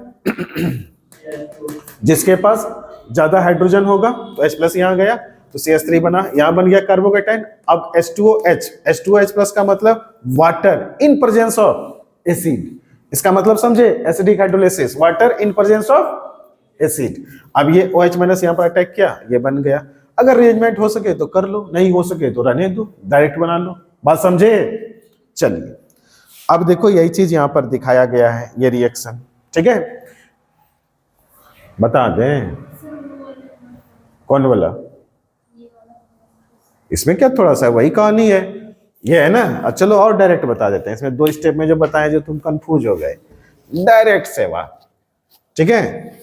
जिसके पास ज्यादा हाइड्रोजन होगा, तो H प्लस यहाँ गया, तो CH3 बना, यहाँ बन गया कार्बोकैटायन। अब H2OH, H2OH प्लस का मतलब water in presence of acid, इसका मतलब समझे, acidic hydrolysis, water in presence of acid. अब ये OH माइनस यहाँ पर अटैक किया, ये बन गया। अगर अरेंजमेंट हो सके तो कर लो, नहीं हो सके तो रहने दो, डायरेक्ट बना लो, बात समझे। चलिए अब देखो यही चीज यहां पर दिखाया गया है, ये रिएक्शन, ठीक है, बता दें कौन बोला, इसमें क्या थोड़ा सा वही कहानी है, ये है ना। चलो और डायरेक्ट बता देते हैं, इसमें दो स्टेप में जो बताए जो तुम कंफ्यूज हो गए, डायरेक्ट से बात, ठीक है।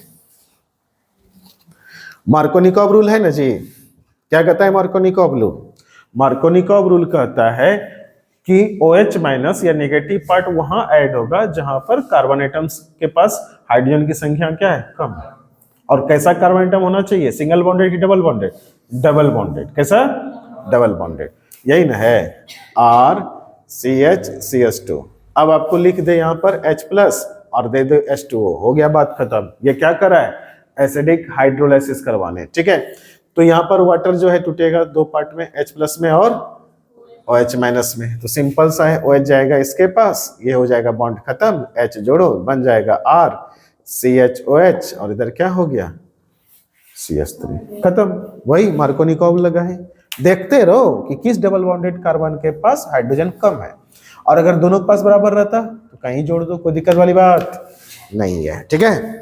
मार्कोनिकॉव रूल है ना जी, क्या कहता है मार्कोनिकॉव रूल, मार्कोनिकॉव रूल कहता है कि OH माइनस या नेगेटिव पार्ट वहां ऐड होगा जहां पर कार्बन एटम्स के पास हाइड्रोजन की संख्या क्या है, कम है, और कैसा कार्बन एटम होना चाहिए, सिंगल बॉन्डेड कि डबल बॉन्डेड, डबल बॉन्डेड। कैसा, डबल बॉन्डेड, यही ना है, RCH अब आपको लिख दे यहाँ पर H प्लस और दे दो H2O, हो गया बात खत्म। ये क्या करा है, एसिडिक हाइड्रोलाइसिस करवाने, ठीक है। तो यहाँ पर वाटर जो है टूटेगा दो पार्ट में, H प्लस में और OH माइनस में। तो सिंपल सा है, OH जाएगा इसके पास, ये हो जाएगा बॉन्ड खत्म, H जोड़ो बन जाएगा RCHOH और इधर क्या हो गया CH3, खत्म। वही मार्कोनिकॉव लगा है। देखते रहो कि किस डबल बॉन्डेड कार्बन के पास हाइड्रोजन कम है, और अगर दोनों के पास बराबर रहता तो कहीं जोड़ दो, कोई दिक्कत वाली बात नहीं है, ठीक है।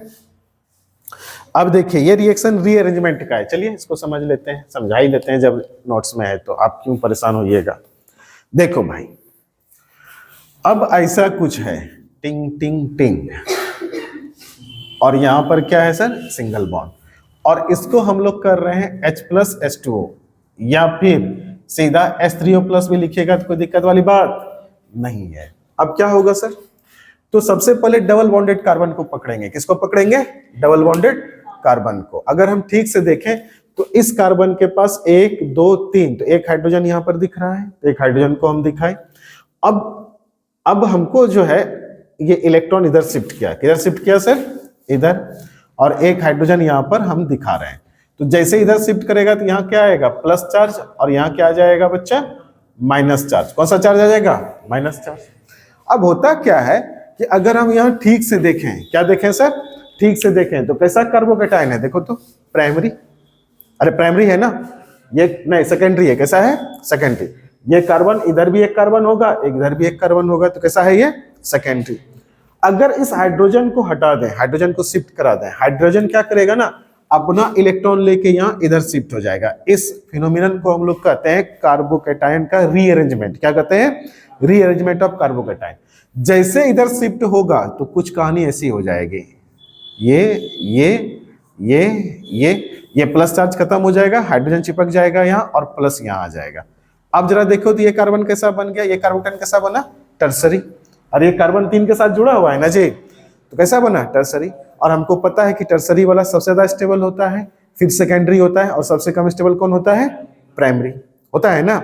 अब देखिए ये रिएक्शन रीअरेंजमेंट का है, चलिए इसको समझ लेते हैं, समझा ही लेते हैं, जब नोट्स में है तो आप क्यों परेशान होइएगा। देखो भाई, अब ऐसा कुछ है, टिंग टिंग टिंग, और यहां पर क्या है सर, सिंगल बॉन्ड, और इसको हम लोग कर रहे हैं H प्लस H2O, या फिर सीधा H3O प्लस भी लिखिएगा तो कोई दिक्कत वाली बात नहीं है। अब क्या होगा सर, तो सबसे पहले डबल बॉन्डेड कार्बन को पकड़ेंगे, किसको पकड़ेंगे, डबल बॉन्डेड कार्बन को। अगर हम ठीक से देखें तो इस कार्बन के पास 1 2 3, तो एक हाइड्रोजन यहां पर दिख रहा है, तो एक हाइड्रोजन को हम दिखाएं। अब हमको जो है ये इलेक्ट्रॉन इधर शिफ्ट किया, किधर शिफ्ट किया सर, इधर, और एक हाइड्रोजन यहां पर हम दिखा रहे हैं। तो जैसे इधर शिफ्ट करेगा तो यहाँ क्या आएगा, प्लस चार्ज, और यहाँ क्या आ जाएगा बच्चा, माइनस चार्ज। कौन सा चार्ज आ जाएगा, माइनस चार्ज। अब होता क्या है कि अगर हम यहाँ ठीक से देखें, क्या देखें सर, ठीक से देखें तो कैसा कार्बोकेटाइन है, देखो तो प्राइमरी, अरे प्राइमरी है ना, ये नहीं सेकेंडरी है, कैसा है, सेकेंडरी। ये कार्बन, इधर भी एक कार्बन होगा, इधर भी एक कार्बन होगा, तो कैसा है ये, सेकेंडरी। अगर इस हाइड्रोजन को हटा दें, हाइड्रोजन को शिफ्ट करा दें, हाइड्रोजन क्या करेगा ना, अपना इलेक्ट्रॉन लेके यहाँ इधर शिफ्ट हो जाएगा। इस फिनोमिनन को हम लोग कहते हैं कार्बोकेटाइन का रीअरेंजमेंट। क्या कहते हैं, रीअरेंजमेंट ऑफ कार्बोकेटाइन। जैसे इधर शिफ्ट होगा तो कुछ कहानी ऐसी हो जाएगी, ये प्लस चार्ज खत्म हो जाएगा, हाइड्रोजन चिपक जाएगा यहाँ और प्लस यहाँ आ जाएगा। अब जरा देखो तो ये कार्बन कैसा बन गया, ये कार्बोकेटाइन कैसा बना, टर्सरी। और ये कार्बन 3 के साथ जुड़ा हुआ है ना जी, तो कैसा बना, टर्सरी। और हमको पता है कि टर्सरी वाला सबसे ज्यादा स्टेबल होता है, फिर सेकेंडरी होता है, और सबसे कम स्टेबल कौन होता है, प्राइमरी होता है ना।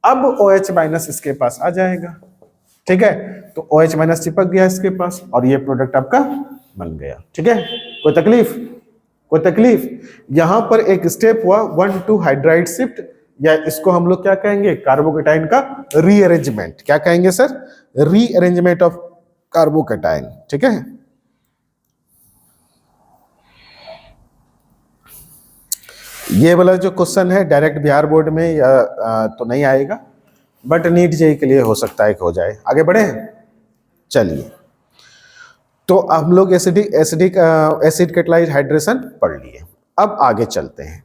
अब OH माइनस इसके पास आ जाएगा, ठीक है, तो OH माइनस चिपक गया इसके पास और ये प्रोडक्ट आपका बन गया, ठीक है। कोई तकलीफ, कोई तकलीफ। यहां पर एक स्टेप हुआ 1,2 हाइड्राइड शिफ्ट, या इसको हम लोग क्या कहेंगे, कार्बोकेटाइन का रीअरेंजमेंट। क्या कहेंगे सर, रीअरेंजमेंट ऑफ कार्बोकेटाइन, ठीक है। ये वाला जो क्वेश्चन है डायरेक्ट बिहार बोर्ड में या तो नहीं आएगा, बट नीट जेईई के लिए हो सकता है कि हो जाए। आगे बढ़े, चलिए। तो हम लोग एसिड कैटालाइज्ड हाइड्रेशन पढ़ लिए, अब आगे चलते हैं।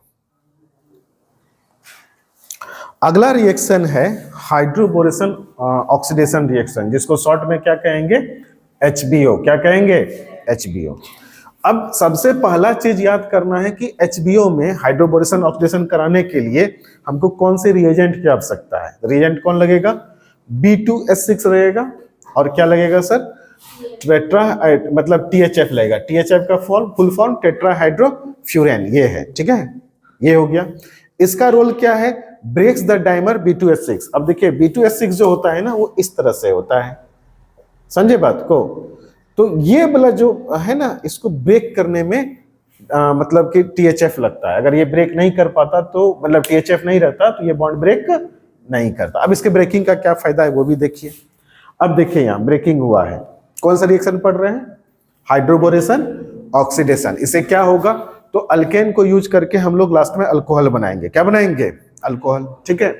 अगला रिएक्शन है हाइड्रोबोरेशन ऑक्सीडेशन रिएक्शन, जिसको शॉर्ट में क्या कहेंगे, HBO। क्या कहेंगे, HBO। अब सबसे पहला चीज याद करना है कि HBO में हाइड्रोबोरेशन ऑक्सीडेशन कराने के लिए हमको कौन से रिएजेंट की आवश्यकता है। रिएजेंट कौन लगेगा, B2S6 लगेगा, और क्या लगेगा सर, टेट्रा, मतलब THF लगेगा। THF का फुल फॉर्म टेट्राहाइड्रोफ्यूरेन, ये है, ठीक है, ये हो गया। इसका रोल क्या है, ब्रेक्स द डाइमर B2S6। अब देखिए B2S6 जो होता है ना, वो इस तरह से होता है, समझे बात को। तो ये वाला जो है ना, इसको ब्रेक करने में मतलब कि THF लगता है। अगर ये ब्रेक नहीं कर पाता तो मतलब THF नहीं रहता तो ये बॉन्ड ब्रेक नहीं करता। अब इसके ब्रेकिंग का क्या फायदा है वो भी देखिए। अब देखिए यहाँ ब्रेकिंग हुआ है, कौन सा रिएक्शन पढ़ रहे हैं, हाइड्रोबोरेशन ऑक्सीडेशन। इसे क्या होगा, तो अल्केन को यूज करके हम लोग लास्ट में अल्कोहल बनाएंगे। क्या बनाएंगे, अल्कोहल, ठीक है।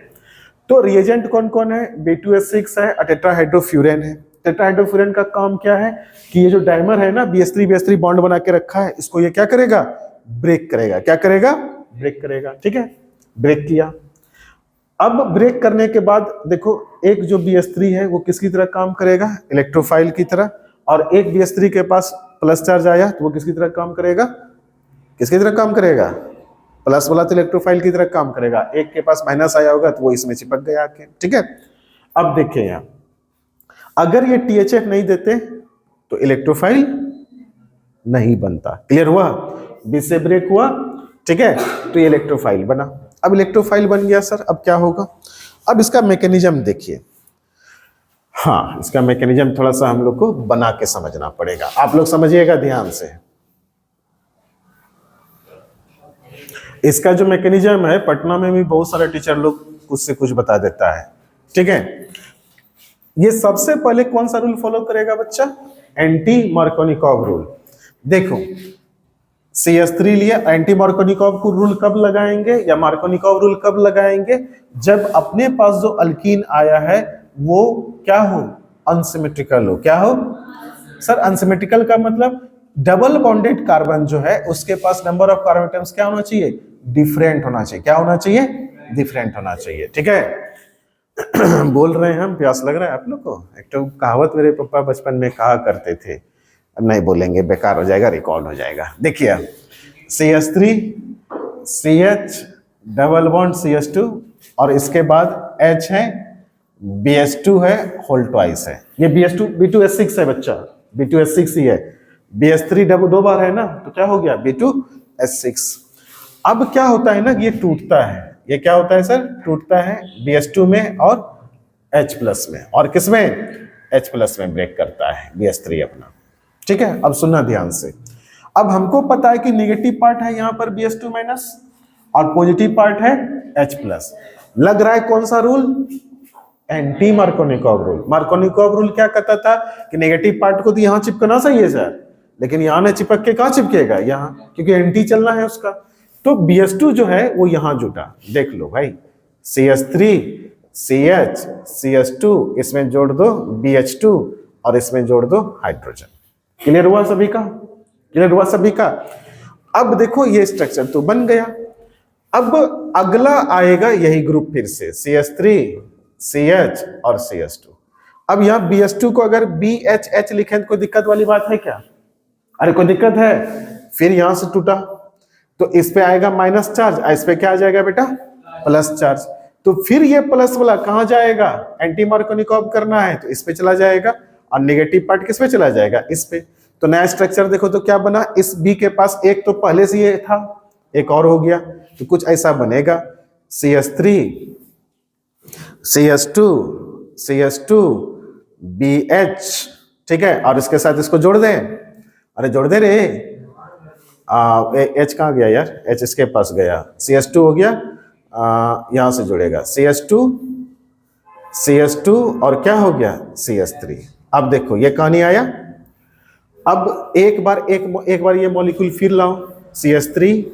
तो रिएजेंट कौन कौन है, B2S6 है, टेट्राहाइड्रोफ्यूरेन है। टेट्राहाइड्रोफ्यूरेन का काम क्या है कि ये जो डाइमर है ना, BH3 बॉन्ड बना के रखा है, इसको ये क्या करेगा, ब्रेक करेगा। क्या करेगा, ब्रेक करेगा, ठीक है, ब्रेक किया। अब ब्रेक करने के बाद देखो, एक जो BH3 है वो किसकी तरह काम करेगा, इलेक्ट्रोफाइल की तरह, और एक BH3 के पास प्लस चार्ज आया तो वो किसकी तरह काम करेगा, किसकी तरह काम करेगा, प्लस वाला तो इलेक्ट्रोफाइल की तरह काम करेगा। एक के पास माइनस आया होगा तो वो इसमें चिपक गया आके, ठीक है। अब देखिए यहाँ, अगर ये THF नहीं देते तो इलेक्ट्रोफाइल नहीं बनता, क्लियर हुआ। बी से ब्रेक हुआ, ठीक है, तो ये इलेक्ट्रोफाइल बना। अब इलेक्ट्रोफाइल बन गया सर, अब क्या होगा? अब इसका मैकेनिज्म देखिए। हाँ, इसका मैकेनिज्म थोड़ा सा हम लोग को बना के समझना पड़ेगा, आप लोग समझिएगा ध्यान से। इसका जो मैकेनिज्म है, पटना में भी बहुत सारे टीचर लोग कुछ से कुछ बता देता है, ठीक है। ये सबसे पहले कौन सा रूल फॉलो करेगा बच्चा? Anti Markovnikov rule. देखो CH3 लिया, एंटी मार्कोनिकॉव को रूल कब लगाएंगे या मार्कोनिकॉव रूल कब लगाएंगे? जब अपने पास जो अल्कीन आया है वो क्या हो? अनसिमेट्रिकल हो। क्या हो सर? अनसिमेट्रिकल का मतलब डबल बॉन्डेड कार्बन जो है उसके पास नंबर ऑफ कार्बन एटम्स क्या होना चाहिए? डिफरेंट होना चाहिए। क्या होना चाहिए? डिफरेंट होना चाहिए, ठीक है। बोल रहे हैं हम, प्यास लग रहा है आप लोग को? एक तो कहावत मेरे पापा बचपन में कहा करते थे, अब नहीं बोलेंगे, बेकार हो जाएगा, रिकॉर्ड हो जाएगा। देखिए CH3 CH double bond CH2 और इसके बाद H है, BH2 है, होल ट्वाइस है। ये B2S6 है बच्चा, B2S6 ही है। BH3 दो बार है ना, तो क्या हो गया? B2S6। अब क्या होता है ना, ये टूटता है। ये क्या होता है सर? टूटता है BH2 में और H प्लस में, और किसमें? H प्लस में ब्रेक करता है BH3 अपना, ठीक है। अब सुनना ध्यान से। अब हमको पता है कि नेगेटिव पार्ट है यहाँ पर BH2 माइनस और पॉजिटिव पार्ट है H प्लस। लग रहा है कौन सा rule? Anti Markovnikov rule. Markovnikov rule क्या कहता था कि नेगेटिव पार्ट को तो यहाँ चिपकना सही है सर, लेकिन यहाँ न चिपक के कहाँ चिपकेगा? यहाँ, क्योंकि एंटी चलना है उसका। तो BH2 जो है वो यहाँ जुटा। देख लो भाई, CH3 CH CH2, इसमें जोड़ दो BH2 और इसमें जोड़ दो हाइड्रोजन। क्लियर हुआ सभी का? क्लियर हुआ सभी का? अब देखो ये स्ट्रक्चर तो बन गया। अब अगला आएगा यही ग्रुप फिर से, CH3 CH और CH2। अब यहाँ BH2 को अगर BHH लिखें तो कोई दिक्कत वाली बात है क्या? अरे कोई दिक्कत है? फिर यहां से टूटा तो इस पे आएगा माइनस चार्ज, इस पे क्या आ जाएगा बेटा? Plus charge. तो फिर ये प्लस वाला कहां जाएगा? एंटी मार्कोनिकॉव करना है तो इस पे चला जाएगा, और नेगेटिव पार्ट किस पे चला जाएगा? इस पे। तो नया स्ट्रक्चर देखो तो क्या बना? इस B के पास एक तो पहले से ये था, एक और हो गया, तो कुछ ऐसा बनेगा CH3 CH2 CH2 BH, ठीक है। और इसके साथ इसको जोड़ दें, अरे जोड़ दे रे, H कहाँ गया यार? H इसके पास गया, CH2 हो गया, यहां से जुड़ेगा CH2 और क्या हो गया? CH3। अब देखो ये कहां नहीं आया। अब एक बार ये मॉलिक्यूल फिर लाओ, CH3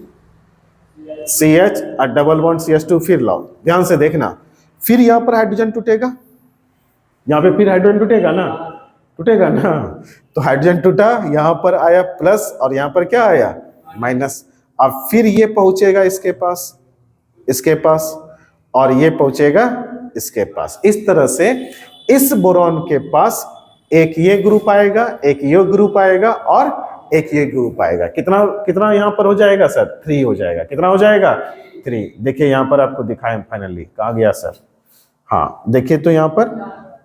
CH और डबल बॉन्ड CH2 फिर लाओ, ध्यान से देखना। फिर यहां पर हाइड्रोजन टूटेगा, यहां पे फिर हाइड्रोजन टूटेगा ना, टूटेगा ना। तो हाइड्रोजन टूटा, यहां पर आया प्लस और यहां पर क्या आया? माइनस। अब फिर ये पहुंचेगा इसके पास और ये पहुंचेगा इसके पास। इस तरह से इस बोरॉन के पास एक ये ग्रुप आएगा, एक ये ग्रुप आएगा और एक ये ग्रुप आएगा। कितना कितना यहां पर हो जाएगा सर? 3 हो जाएगा। कितना हो जाएगा? 3। देखिए यहां पर आपको दिखाएं फाइनली, कहाँ गया सर? हाँ देखिए, तो यहां पर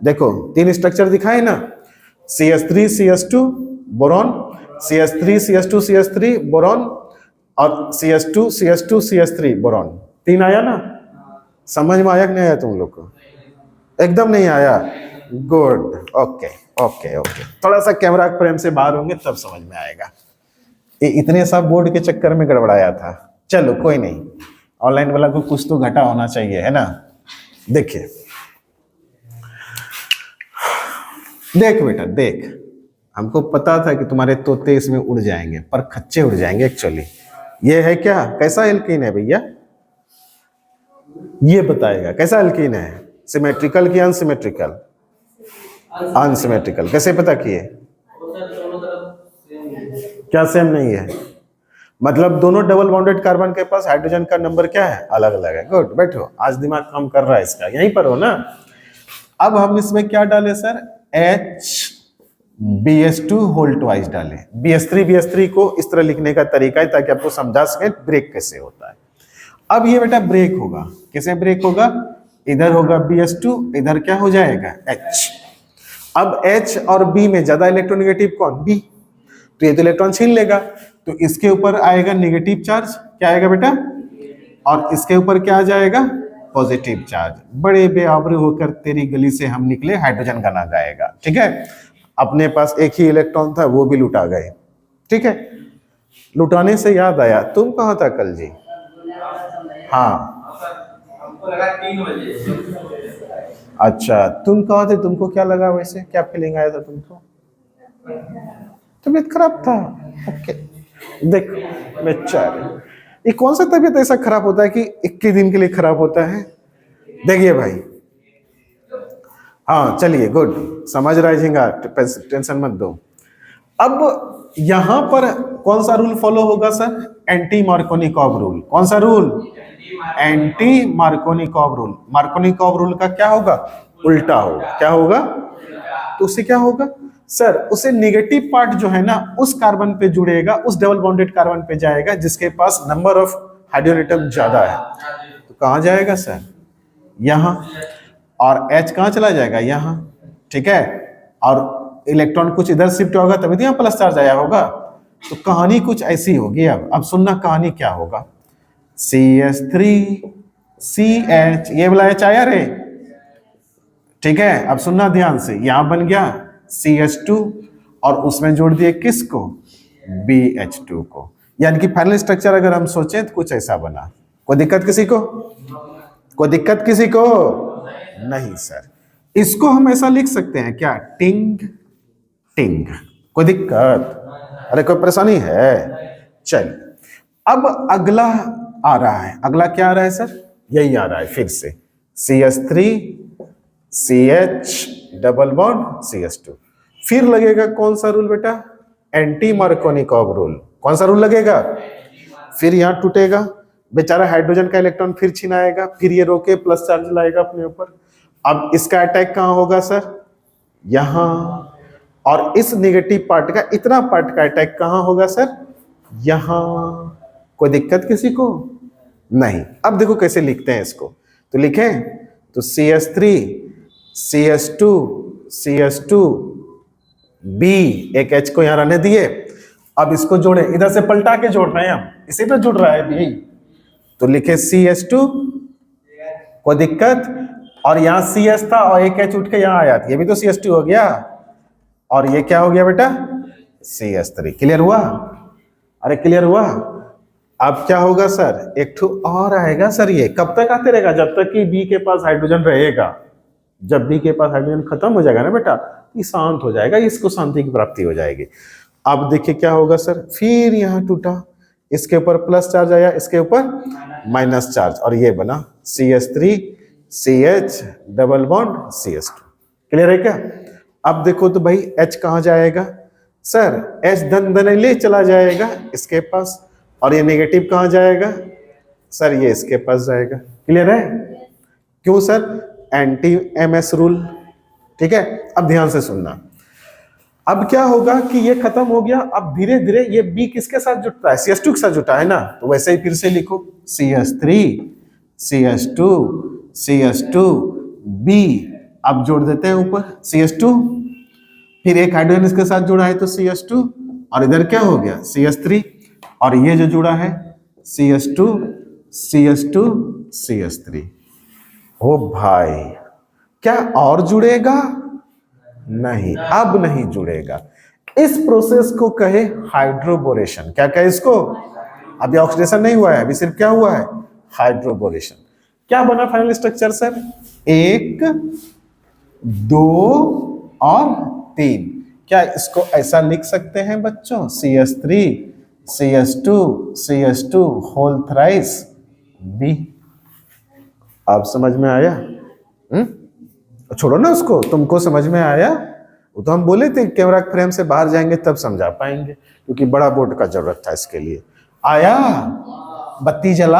देखो 3 स्ट्रक्चर दिखाए ना, CH3 CH2 boron, CH3 CH2 CH3 boron और CH2 CH2 CH3 बोरॉन। 3 आया ना? समझ में आया कि नहीं आया तुम लोग को? एकदम नहीं आया? Good, okay okay okay. थोड़ा सा कैमरा फ्रेम से बाहर होंगे तब समझ में आएगा। ये इतने सा बोर्ड के चक्कर में गड़बड़ाया था। चलो कोई नहीं, ऑनलाइन वाला को कुछ तो घटा होना चाहिए, है ना। देखिए देख बेटा देख, हमको पता था कि तुम्हारे तोते इसमें उड़ जाएंगे, पर खच्चे उड़ जाएंगे एक्चुअली। ये है क्या? कैसा एल्कीन है भैया? ये बताएगा कैसा एल्कीन है, सिमेट्रिकल कि अनसिमेट्रिकल? अनसिमेट्रिकल। कैसे पता किए? क्या सेम नहीं है? मतलब दोनों डबल बॉन्डेड कार्बन के पास हाइड्रोजन का नंबर क्या है? अलग अलग है। गुड, बैठो, आज दिमाग काम कर रहा है इसका, यहीं पर हो ना। अब हम इसमें क्या डाले sir? H BH2 whole twice डाले। BH3 को इस तरह लिखने का तरीका है ताकि आपको समझा सके ब्रेक कैसे होता है। अब ये बेटा ब्रेक होगा, कैसे ब्रेक होगा? इधर होगा BH2, इधर क्या हो जाएगा? H। अब H और B में ज्यादा इलेक्ट्रोनेगेटिव कौन? B। तो ये तो इलेक्ट्रॉन छीन लेगा, तो इसके ऊपर आएगा नेगेटिव चार्ज, क्या आएगा बेटा, और इसके ऊपर क्या आ जाएगा, पॉजिटिव चार्ज। बड़े बेआबरू होकर तेरी गली से हम निकले, हाइड्रोजन गाना गाएगा। ठीक है, अपने पास एक ही इलेक्ट्रॉन था, वो भी लुटा गए। ठीक है, लुटाने से याद आया, तुम कहाँ था कल जी? हाँ, हमको लगा 3 बजे। अच्छा, तुम कहाँ थे? तुमको क्या लगा, वैसे क्या फीलिंग आया था तुमको? तबीयत खराब था? ओके, देख बेचारे, ये कौन सा तबीयत ऐसा खराब होता है कि 21 दिन के लिए खराब होता है? देखिए भाई, हाँ चलिए, गुड, समझ रहा है झिंगा, टेंशन मत दो। अब यहां पर कौन सा रूल फॉलो होगा सर? Anti Markovnikov rule. कौन सा rule? Anti Markovnikov rule. Markovnikov rule का क्या होगा? उल्टा होगा। क्या होगा? तो उससे क्या होगा सर? उसे नेगेटिव पार्ट जो है ना, उस कार्बन पे जुड़ेगा, उस डबल बॉन्डेड कार्बन पे जाएगा जिसके पास नंबर ऑफ हाइड्रोजन एटम ज्यादा है। तो कहां जाएगा सर? यहां। और H कहां चला जाएगा? यहां। ठीक है, और इलेक्ट्रॉन कुछ इधर शिफ्ट होगा तभी तो यहां प्लस चार्ज आया होगा। तो कहानी कुछ ऐसी होगी। अब सुनना कहानी क्या होगा। CH3CH, ये वाला H आया रे। ठीक है, अब सुनना ध्यान से, यहां बन गया CH2 और उसमें जोड़ दिए किसको? BH2 को। यानी कि फाइनल स्ट्रक्चर अगर हम सोचें तो कुछ ऐसा बना। कोई दिक्कत किसी को? कोई दिक्कत किसी को? नहीं सर। इसको हम ऐसा लिख सकते हैं क्या? टिंग टिंग। कोई दिक्कत? अरे कोई परेशानी है? चलिए, अब अगला आ रहा है। अगला क्या आ रहा है सर? यही आ रहा है फिर से, CH3 CH double bond CH2। फिर लगेगा कौन सा रूल बेटा? Anti Markovnikov rule. कौन सा रूल लगेगा? फिर यहां टूटेगा, बेचारा हाइड्रोजन का इलेक्ट्रॉन फिर छिनाएगा, फिर ये रोके प्लस चार्ज लाएगा अपने ऊपर। अब इसका अटैक कहां होगा सर? यहां। और इस नेगेटिव पार्ट का, इतना पार्ट का अटैक कहां होगा सर? यहां। कोई दिक्कत किसी को? नहीं। अब देखो कैसे लिखते हैं इसको, तो लिखें तो CH3 CH2 CH2 B, एक H को यहां रहने दिए। अब इसको जोड़े, इधर से पलटा के जोड़ रहे हैं हम, इसी पे जुड़ रहा है यही, तो लिखे CH2। कोई दिक्कत? और यहां CH था और एक H उठ के यहां आया, ये भी तो CH2 हो गया, और ये क्या हो गया बेटा? CH3। क्लियर हुआ? अरे क्लियर हुआ? अब क्या होगा सर? एक ठो और आएगा सर। ये कब तक आते रहेगा? जब तक कि B के पास हाइड्रोजन रहेगा। जब B के पास हाइड्रोजन खत्म हो जाएगा ना बेटा, ये शांत हो जाएगा, इसको शांति की प्राप्ति हो जाएगी। अब देखिए क्या होगा सर? फिर यहां टूटा, इसके ऊपर प्लस चार्ज आया, इसके ऊपर माइनस चार्ज, और ये बना CH3 CH double bond CH2। Clear है क्या? अब देखो तो भाई H कहां जाएगा सर? H धन धन ले चला जाएगा इसके पास, और ये नेगेटिव कहां जाएगा सर? ये इसके पास जाएगा। क्लियर है? क्यों सर? Anti MS rule. ठीक है, अब ध्यान से सुनना। अब क्या होगा कि ये खत्म हो गया, अब धीरे धीरे ये B किसके साथ जुटता है? CH2 के साथ जुटा है ना, तो वैसे ही फिर से लिखो CH3 CH2 CH2 B। अब जोड़ देते हैं ऊपर CH2, फिर एक हाइड्रोजन इसके साथ जुड़ा है तो CH2, और इधर क्या हो गया? CH3, और ये जो जुड़ा है CH2 CH2 CH3। ओ भाई, क्या और जुड़ेगा? नहीं, अब नहीं जुड़ेगा। इस प्रोसेस को कहे हाइड्रोबोरेशन। क्या कहे इसको? अभी ऑक्सीडेशन नहीं हुआ है, अभी सिर्फ क्या हुआ है? हाइड्रोबोरेशन। क्या बना फाइनल स्ट्रक्चर सर? 1 2 और 3। क्या इसको ऐसा लिख सकते हैं बच्चों? CH3 CH2 CH2 whole thrice B। अब समझ में आया? छोड़ो ना उसको, तुमको समझ में आया? वो तो हम बोले थे कैमरा फ्रेम से बाहर जाएंगे तब समझा पाएंगे, क्योंकि बड़ा बोर्ड का जरूरत था इसके लिए। आया? बत्ती जला?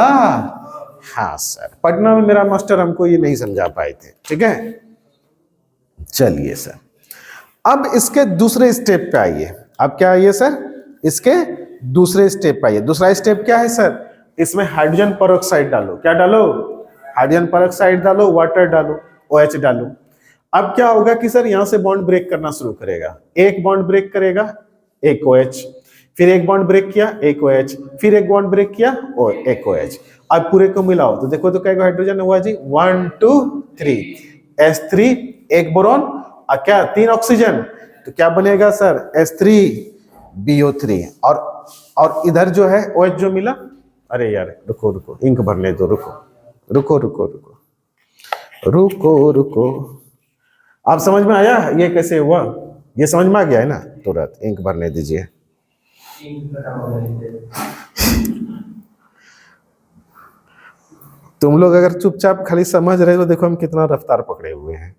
हाँ सर, पटना में मेरा मास्टर हमको ये नहीं समझा पाए थे। ठीक है, चलिए सर, अब इसके दूसरे स्टेप पे आइए। अब क्या आइए सर? इसके दूसरे स्टेप पे आइए। दूसरा स्टेप क्या है सर? इसमें हाइड्रोजन पेरोक्साइड डालो। क्या डालो? हाइड्रोजन पेरोक्साइड डालो, वाटर डालो, OH डालो। अब क्या होगा कि सर यहां से बॉन्ड ब्रेक करना शुरू करेगा। एक बॉन्ड ब्रेक करेगा, एक OH, फिर एक बॉन्ड ब्रेक किया एक OH, फिर एक बॉन्ड ब्रेक किया और एक OH। अब पूरे को मिलाओ तो देखो तो क्या हाइड्रोजन हुआ जी, 1 2 3, H3 एक बोरॉन और क्या 3 ऑक्सीजन, तो क्या बनेगा सर H3BO3। और इधर जो है OH जो मिला, अरे यार रुको रुको इंक भरने दो, रुको रुको रुको रुको रुको रुको। आप समझ में आया ये कैसे हुआ, ये समझ में आ गया है ना, तुरंत इंक भरने दीजिए। तुम लोग अगर चुपचाप खाली समझ रहे हो, देखो हम कितना रफ्तार पकड़े हुए हैं।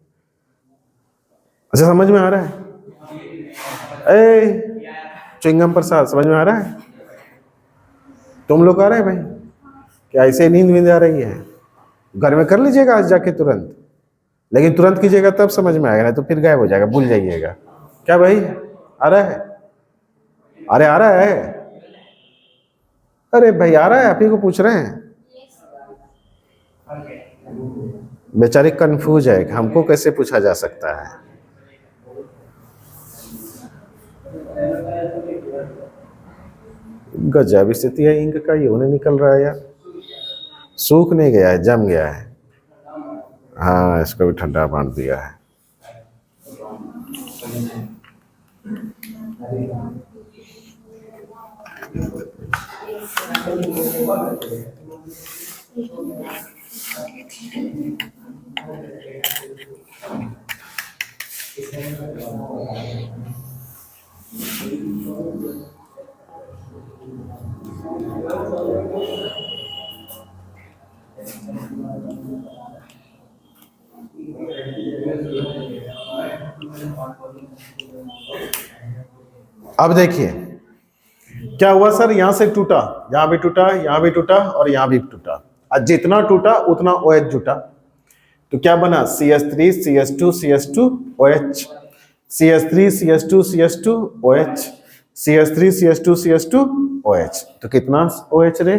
अच्छा समझ में आ रहा है? ए च्युइंगम प्रसाद समझ में आ रहा है? तुम लोग आ रहे हैं भाई? क्या ऐसे नींद आ रही है? घर में कर लीजिएगा आज जाके तुरंत, लेकिन तुरंत कीजिएगा तब समझ में आएगा, नहीं तो फिर गायब हो जाएगा, भूल जाइएगा। क्या भाई आ रहा है? अरे आ रहा है? अरे भाई आ रहा है, आप ही को पूछ रहे हैं। बेचारे कंफ्यूज है, हमको कैसे पूछा जा सकता है। गजब स्थिति है इंक का, ये नहीं निकल रहा है यार, सूख नहीं गया है, जम गया है। हाँ इसको भी ठंडा बांध दिया है। अब देखिए क्या हुआ सर, यहां से टूटा, यहां भी टूटा, यहां भी टूटा और यहां भी टूटा, और जितना टूटा उतना OH जुटा, तो क्या बना CH3 CH2 CH2 OH, CH3 CH2 CH2 OH, CH3 CH2 CH2 OH, तो कितना OH रे?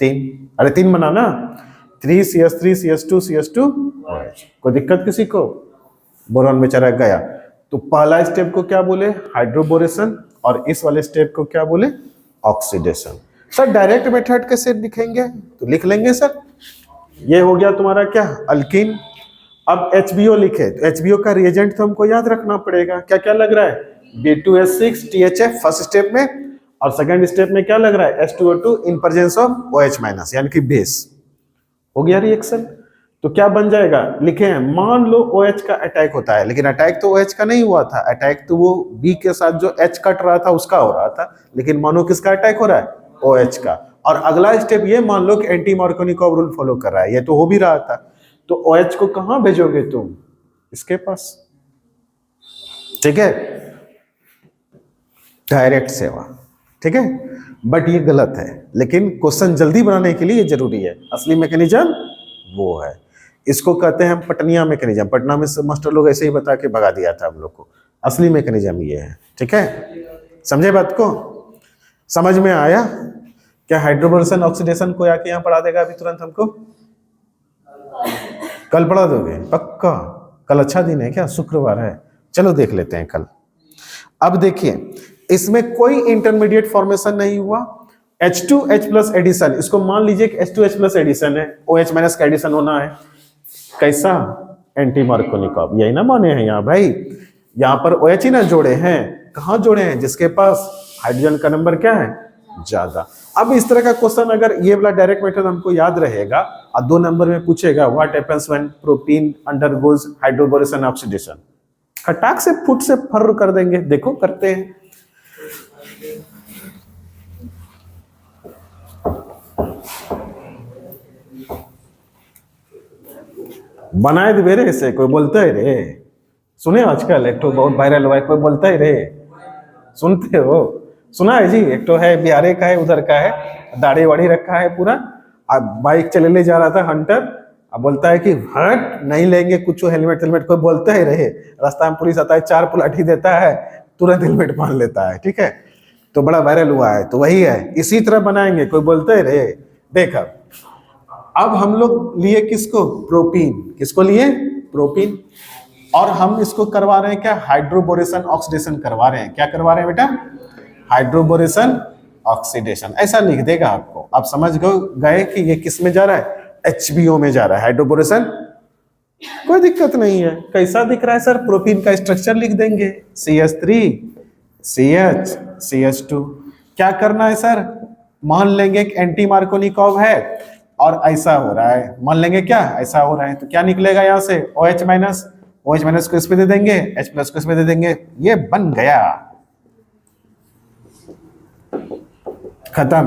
3। अरे 3 बना ना, 3 CH3 CH2 CH2 OH। कोई दिक्कत किसी को? बोरॉन बेचारा गया। तो पहला स्टेप को क्या बोले? हाइड्रोबोरेशन, और इस वाले स्टेप को क्या बोले? ऑक्सीडेशन। सर डायरेक्ट मेथड कैसे लिखेंगे? तो लिख लेंगे सर, ये हो गया तुम्हारा क्या अल्कीन। अब HBO लिखे, तो HBO का रिएजेंट तो हमको याद रखना पड़ेगा, क्या क्या लग रहा है? B2H6 THF फर्स्ट स्टेप में, और सेकंड स्टेप में क्या लग रहा है? H2O2 in presence of OH- यानी कि बेस। हो गया रिएक्शन, तो क्या बन जाएगा? लिखे हैं, मान लो OH का अटैक होता है, लेकिन अटैक तो OH का नहीं हुआ था, अटैक तो वो B के साथ जो H कट रहा था उसका हो रहा था, लेकिन मानो किसका अटैक हो रहा है? OH का। और अगला स्टेप ये मान लो कि एंटी मार्कोनिकॉव रूल फॉलो कर रहा है, ये तो हो भी रहा था, तो OH को कहां भेजोगे तुम? इसके पास, ठीक है, डायरेक्ट सेवा, ठीक है। बट ये गलत है, लेकिन क्वेश्चन जल्दी बनाने के लिए ये जरूरी है। असली मैकेनिज्म वो है, इसको कहते हैं पटनिया मैकेनिज्म। पटना में मास्टर लोग ऐसे ही बता के भगा दिया था हम लोग को, असली मैकेनिज्म ये है, ठीक है। समझे बात को? समझ में आया? क्या हाइड्रोबोरेशन ऑक्सीडेशन को आके यहाँ पढ़ा देगा अभी तुरंत हमको? कल पढ़ा दोगे पक्का? कल अच्छा दिन है क्या? शुक्रवार है, चलो देख लेते हैं कल। अब देखिए इसमें कोई इंटरमीडिएट फॉर्मेशन नहीं हुआ, H2H+ एडिशन, इसको मान लीजिए कि H2H+ एडिशन है, OH- का एडिशन होना है, कैसा? एंटी मार्कोनिकॉव, यही ना माने हैं यहाँ भाई, यहाँ पर OH ही ना जोड़े हैं, कहाँ जोड़े हैं? जिसके पास हाइड्रोजन का नंबर क्या है? ज्यादा। अब इस तरह का क्वेश्चन अगर ये वाला डायरेक्ट मेथड हमको याद रहेगा और 2 नंबर में पूछेगा what happens when protein undergoes hydroboration oxidation, खटाक से फुट से फर कर देंगे, देखो करते हैं। बनाए दे रे से, कोई बोलता है रे, सुने आजकल एक तो बहुत वायरल हुआ है, कोई बोलता है रे, सुनते हो? सुना है जी, एक तो है बिहारे का है, उधर का है, दाढ़ी वाड़ी रखा है पूरा, अब बाइक चले ले जा रहा था हंटर, अब बोलता है कि हट नहीं लेंगे कुछ, हेलमेट कोई बोलता है रे, रास्ता में पुलिस आता है 4 पुलाठी देता है, तुरंत हेलमेट पहन लेता है, ठीक है, तो बड़ा वायरल हुआ है। तो वही है, इसी तरह बनाएंगे, कोई बोलता है रे। देख अब हम लोग लिए किसको? प्रोपीन। किसको लिए? प्रोपीन। और हम इसको करवा रहे हैं क्या? हाइड्रोबोरेशन ऑक्सीडेशन करवा रहे हैं। क्या करवा रहे हैं बेटा? हाइड्रोबोरेशन ऑक्सीडेशन, ऐसा लिख देगा आपको। आप समझ गए कि ये किस में जा रहा है, HBO में जा रहा है हाइड्रोबोरेशन। कोई दिक्कत नहीं है। कैसा दिख रहा है सर, प्रोपीन का स्ट्रक्चर लिख देंगे CH3 CH CH2। क्या करना है सर, मान लेंगे कि एंटी मार्कोनिकॉव है और ऐसा हो रहा है, मान लेंगे क्या ऐसा हो रहा है, तो क्या निकलेगा यहाँ से OH- को इस पे दे देंगे, H+ को इस पे दे देंगे, ये बन गया, खत्म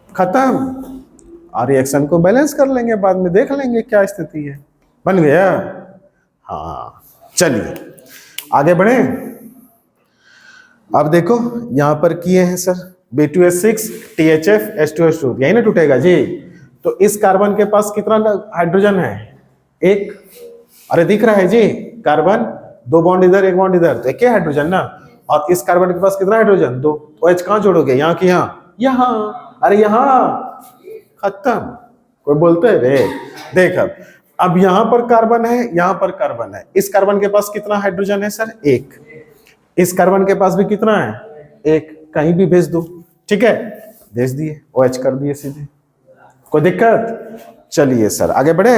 खत्म। और रिएक्शन को बैलेंस कर लेंगे, बाद में देख लेंगे क्या स्थिति है। बन गया। हाँ चलिए आगे बढ़े। अब देखो यहां पर किए हैं सर B2H6 THF H2S2, यही ना टूटेगा जी। तो इस कार्बन के पास कितना हाइड्रोजन है, एक। अरे दिख रहा है जी, कार्बन 2 बॉन्ड इधर 1 बॉन्ड इधर, तो एक हाइड्रोजन ना। और इस कार्बन के पास कितना हाइड्रोजन, 2। OH कहां जोड़ोगे, यहाँ की यहाँ, यहाँ, अरे यहाँ, खत्म। कोई बोलते है रे, देख अब यहां पर कार्बन है, यहां पर कार्बन है। इस कार्बन के पास कितना हाइड्रोजन है सर, 1। इस कार्बन के पास भी कितना है, 1। कहीं भी भेज दो, ठीक है, भेज दिए, OH कर दिए सीधे, कोई दिक्कत। चलिए सर आगे बढ़े।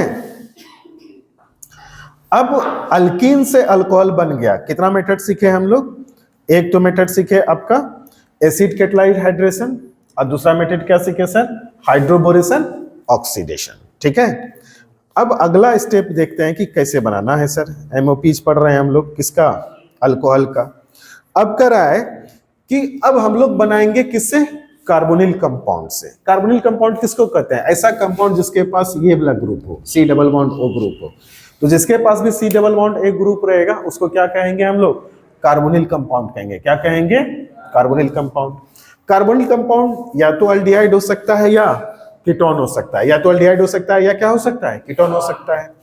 अब अल्कीन से अल्कोहल बन गया, कितना मेथड सीखे हम लोग, एक तो मेथड सीखे आपका एसिड कैटालाइट हाइड्रेशन, और दूसरा मेथड क्या सीखे सर, हाइड्रोबोरेशन ऑक्सीडेशन, ठीक है। अब अगला स्टेप देखते हैं कि कैसे बनाना है सर। MOPs पढ़ रहे हैं हम लोग, किसका, अल्कोहल का। अब क्या रहा है कि अब हम लोग बनाएंगे किससे, कार्बोनिल कंपाउंड से। कार्बोनिल कंपाउंड किसको कहते हैं, ऐसा कंपाउंड जिसके पास ये वाला ग्रुप हो, C double bond O group हो। तो जिसके पास भी C double bond A group रहेगा उसको क्या कहेंगे हम लोग, कार्बोनिल कंपाउंड कहेंगे। क्या कहेंगे, कार्बोनिल कंपाउंड। कार्बोनिल कंपाउंड या तो अल्डिहाइड हो सकता है या कीटोन हो सकता है, या तो अल्डिहाइड हो सकता है या क्या हो सकता है, कीटोन हो सकता है।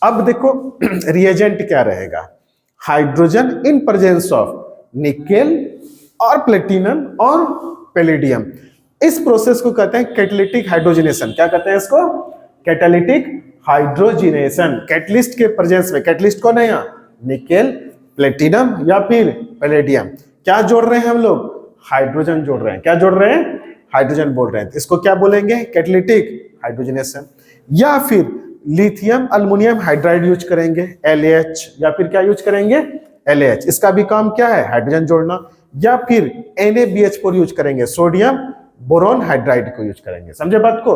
अब देखो रिएजेंट क्या रहेगा, hydrogen in presence of nickel और प्लेटिनम और पैलेडियम। इस प्रोसेस को कहते हैं कैटालिटिक हाइड्रोजनेशन। क्या कहते हैं इसको, कैटालिटिक हाइड्रोजनेशन। कैटलिस्ट के प्रेजेंस में, कैटलिस्ट कौन है यहाँ, निकेल, प्लेटिनम या फिर पैलेडियम। क्या जोड़ रहे हैं हम लोग, हाइड्रोजन जोड़ रहे हैं। क्या जोड़ रहे हैं, हाइड्रोजन बोल रहे हैं। इसको क्या बोलेंगे, कैटालिटिक हाइड्रोजनेशन। या फिर लिथियम अल्युमिनियम हाइड्राइड यूज करेंगे, LAH, या फिर क्या यूज करेंगे, LAH। इसका भी काम क्या है, हाइड्रोजन जोड़ना। या फिर NaBH4 यूज करेंगे, सोडियम बोरोन हाइड्राइड को यूज करेंगे। समझे बात को।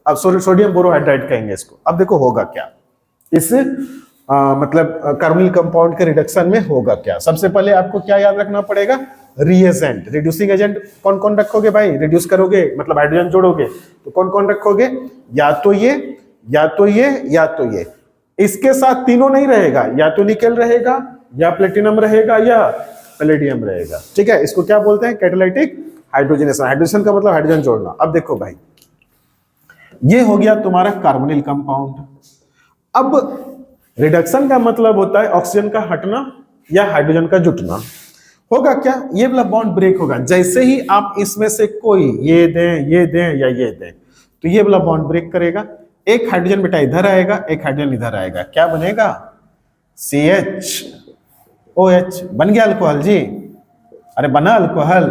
अब सोडियम बोरो हाइड्राइड कहेंगे इसको। अब देखो होगा क्या इस मतलब कार्बोनिल कंपाउंड के रिडक्शन में होगा क्या। सबसे पहले आपको क्या याद रखना पड़ेगा, रिएजेंट, रिड्यूसिंग एजेंट कौन कौन रखोगे भाई, रिड्यूस करोगे मतलब हाइड्रोजन जोड़ोगे तो कौन कौन रखोगे, या तो ये या तो ये या तो ये। इसके साथ तीनों नहीं रहेगा, या तो निकेल रहेगा या प्लेटिनम रहेगा या पैलेडियम रहेगा, ठीक है। इसको क्या बोलते हैं, कैटालिटिक हाइड्रोजनेशन। हाइड्रोजन का मतलब हाइड्रोजन जोड़ना। अब देखो भाई ये हो गया तुम्हारा कार्बोनिल कंपाउंड। अब रिडक्शन का मतलब होता है ऑक्सीजन का हटना या हाइड्रोजन का जुटना। होगा क्या, ये वाला बॉन्ड ब्रेक होगा। जैसे ही आप इसमें से कोई ये दें या ये दें तो ये वाला बॉन्ड ब्रेक करेगा। एक हाइड्रोजन बेटा इधर आएगा, एक हाइड्रोजन इधर आएगा, क्या बनेगा, CHOH। बन गया अल्कोहल जी, अरे बना अल्कोहल।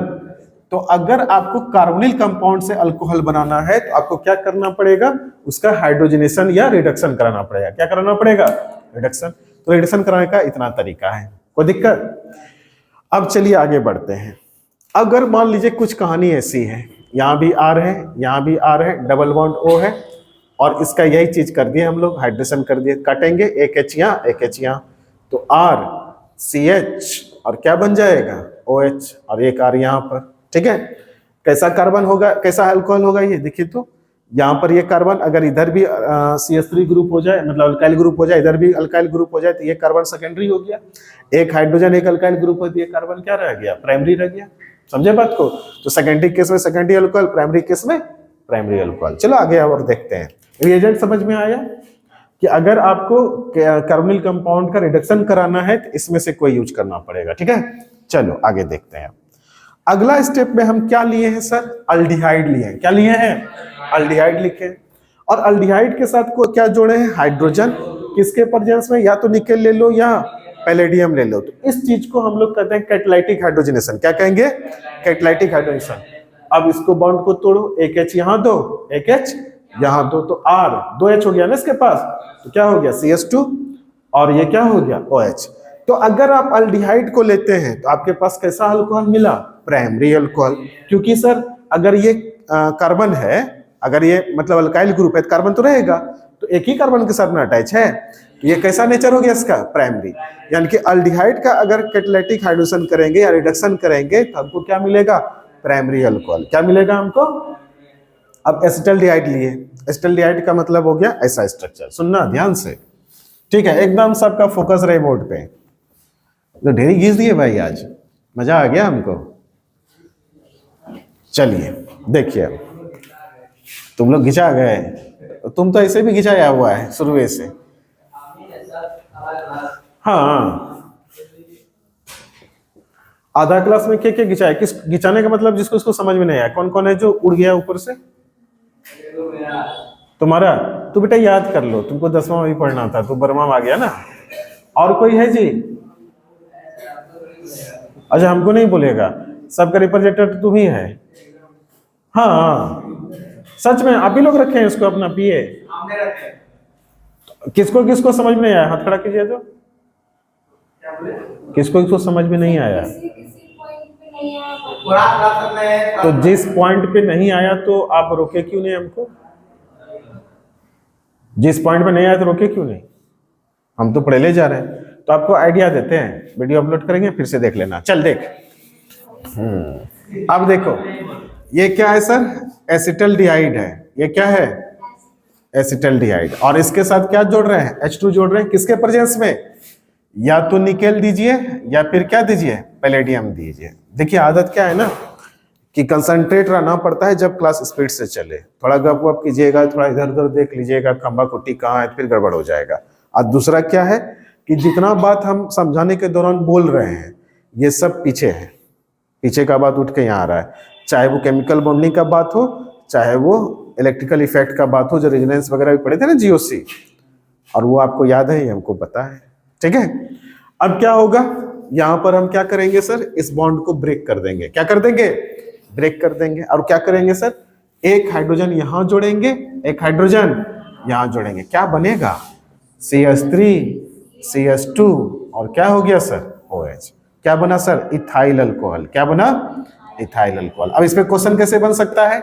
तो अगर आपको कार्बोनिल कंपाउंड से अल्कोहल बनाना है तो आपको क्या करना पड़ेगा, उसका हाइड्रोजनेशन या रिडक्शन कराना पड़ेगा। क्या कराना पड़ेगा, रिडक्शन। तो रिडक्शन कराने का इतना तरीका है, कोई दिक्कत। अब चलिए आगे बढ़ते हैं। अगर मान लीजिए कुछ कहानी ऐसी है, यहाँ भी R है, यहाँ भी R है, डबल बॉन्ड O है, और इसका यही चीज कर दिए हम लोग, हाइड्रेशन कर दिए, काटेंगे एक H यहाँ एक H यहाँ, तो R CH और क्या बन जाएगा, OH, और एक R यहाँ पर, ठीक है। कैसा कार्बन होगा, कैसा अल्कोहल होगा ये देखिए। तो यहाँ पर ये कार्बन अगर इधर भी CH3 ग्रुप हो जाए, मतलब अल्काइल ग्रुप हो जाए, इधर भी अल्काइल ग्रुप हो जाए, तो ये कार्बन सेकेंडरी हो गया। एक हाइड्रोजन एक अल्काइल ग्रुप हो, तो ये कार्बन क्या रह गया, प्राइमरी रह गया। समझे बात को। तो सेकेंडरी केस में सेकेंडरी अल्कोहल, प्राइमरी केस में प्राइमरी अल्कोहल। चलो आगे और देखते हैं। रिएजेंट समझ में आया कि अगर आपको कार्बोनिल कंपाउंड का रिडक्शन कराना है तो इसमें से कोई यूज करना पड़ेगा, ठीक है। चलो आगे देखते हैं। अगला स्टेप में हम क्या लिए हैं सर, अल्डिहाइड लिए हैं। क्या लिए हैं, अल्डिहाइड लिखे। और अल्डिहाइड के साथ को क्या जोड़े हैं, हाइड्रोजन। किसके प्रेजेंस में, या तो निकेल ले लो या पैलेडियम ले लो। तो इस चीज को हम लोग कहते हैं कैटालाइटिक हाइड्रोजनेशन। क्या कहेंगे? Catalytic hydrogenation. अब इसको बॉन्ड को तोड़ो, एक H यहाँ दो, एक H यहाँ दो, तो R 2H हो गया ना इसके पास, तो क्या हो गया CH2, और ये क्या हो गया OH। तो अगर आप अल्डिहाइड को लेते हैं तो आपके पास कैसा अल्कोहल मिला? Primary alcohol. क्योंकि सर अगर ये कार्बन है, अगर ये मतलब अल्काइल ग्रुप है तो कार्बन तो रहेगा, तो एक ही कार्बन के साथ में अटैच है, तो ये कैसा नेचर हो गया इसका? प्राइमरी। यानी कि अल्डिहाइड का अगर कैटालाइटिक हाइड्रोजन करेंगे या रिडक्शन करेंगे तो हमको क्या मिलेगा? Primary alcohol. क्या मिलेगा हमको? अब एसिटल्डिहाइड लिए, एसिटल्डिहाइड का मतलब हो गया ऐसा स्ट्रक्चर। सुनना ध्यान से, ठीक है? एकदम सबका फोकस रहे बोर्ड पे। तो ढेरी घिस दिए भाई, आज मजा आ गया हमको। चलिए देखिए, तुम लोग घिंचा गए, तुम तो ऐसे भी घिंचाया हुआ है शुरू से। हाँ, आधा क्लास में क्या घिंचाया? किस घिंचाने का मतलब जिसको इसको समझ में नहीं आया? कौन कौन है जो उड़ गया ऊपर से? तुम्हारा तो बेटा याद कर लो, तुमको 10वां में भी पढ़ना था, तो 12वां में आ गया ना। और कोई है जी? अच्छा, हमको नहीं बोलेगा, सबका रिप्रेजेंटेटिव तो तुम ही है। हाँ सच में आप ही लोग रखे हैं इसको अपना पीए। किसको किसको समझ में नहीं आया? हाथ खड़ा कीजिए। तो किसको किसको समझ में नहीं आया? तो जिस पॉइंट पे नहीं आया तो आप रोके क्यों नहीं हमको? जिस पॉइंट पे नहीं आया तो रोके क्यों नहीं? हम तो पढ़े ले जा रहे हैं, तो आपको आइडिया देते हैं, वीडियो अपलोड करेंगे फिर से देख लेना। चल देख, अब देखो ये क्या है सर? एसिटल्डिहाइड है। ये क्या है? एसिटल्डिहाइड। और इसके साथ क्या जोड़ रहे हैं? H2 जोड़ रहे हैं। किसके प्रेजेंस में? या तो निकेल दीजिए या फिर क्या दीजिए? पैलेडियम दीजिए। देखिए आदत क्या है ना कि कंसंट्रेट रहना पड़ता है जब क्लास स्पीड से चले। थोड़ा गप वप कीजिएगा, थोड़ा इधर उधर देख लीजिएगा, खंबा खुट्टी कहाँ है, फिर गड़बड़ हो जाएगा। और दूसरा क्या है कि जितना बात हम समझाने के दौरान बोल रहे हैं ये सब पीछे है, पीछे का बात उठ के यहाँ आ रहा है। चाहे वो केमिकल बॉन्डिंग का बात हो, चाहे वो इलेक्ट्रिकल इफेक्ट का बात हो, जो रेजोनेंस वगैरह भी पढ़े थे ना GOC, और वो आपको याद है, ये हमको पता है। ठीक है, अब क्या होगा? यहाँ पर हम क्या करेंगे सर? इस बॉन्ड को ब्रेक कर देंगे। क्या कर देंगे? ब्रेक कर देंगे। और क्या करेंगे सर? एक हाइड्रोजन यहाँ जोड़ेंगे, एक हाइड्रोजन यहाँ जोड़ेंगे। क्या बनेगा? CH3 CH2 और क्या हो गया सर? OH। क्या बना सर? Ethyl alcohol. क्या बना? Ethyl alcohol. अब इस पे क्वेश्चन कैसे बन सकता है?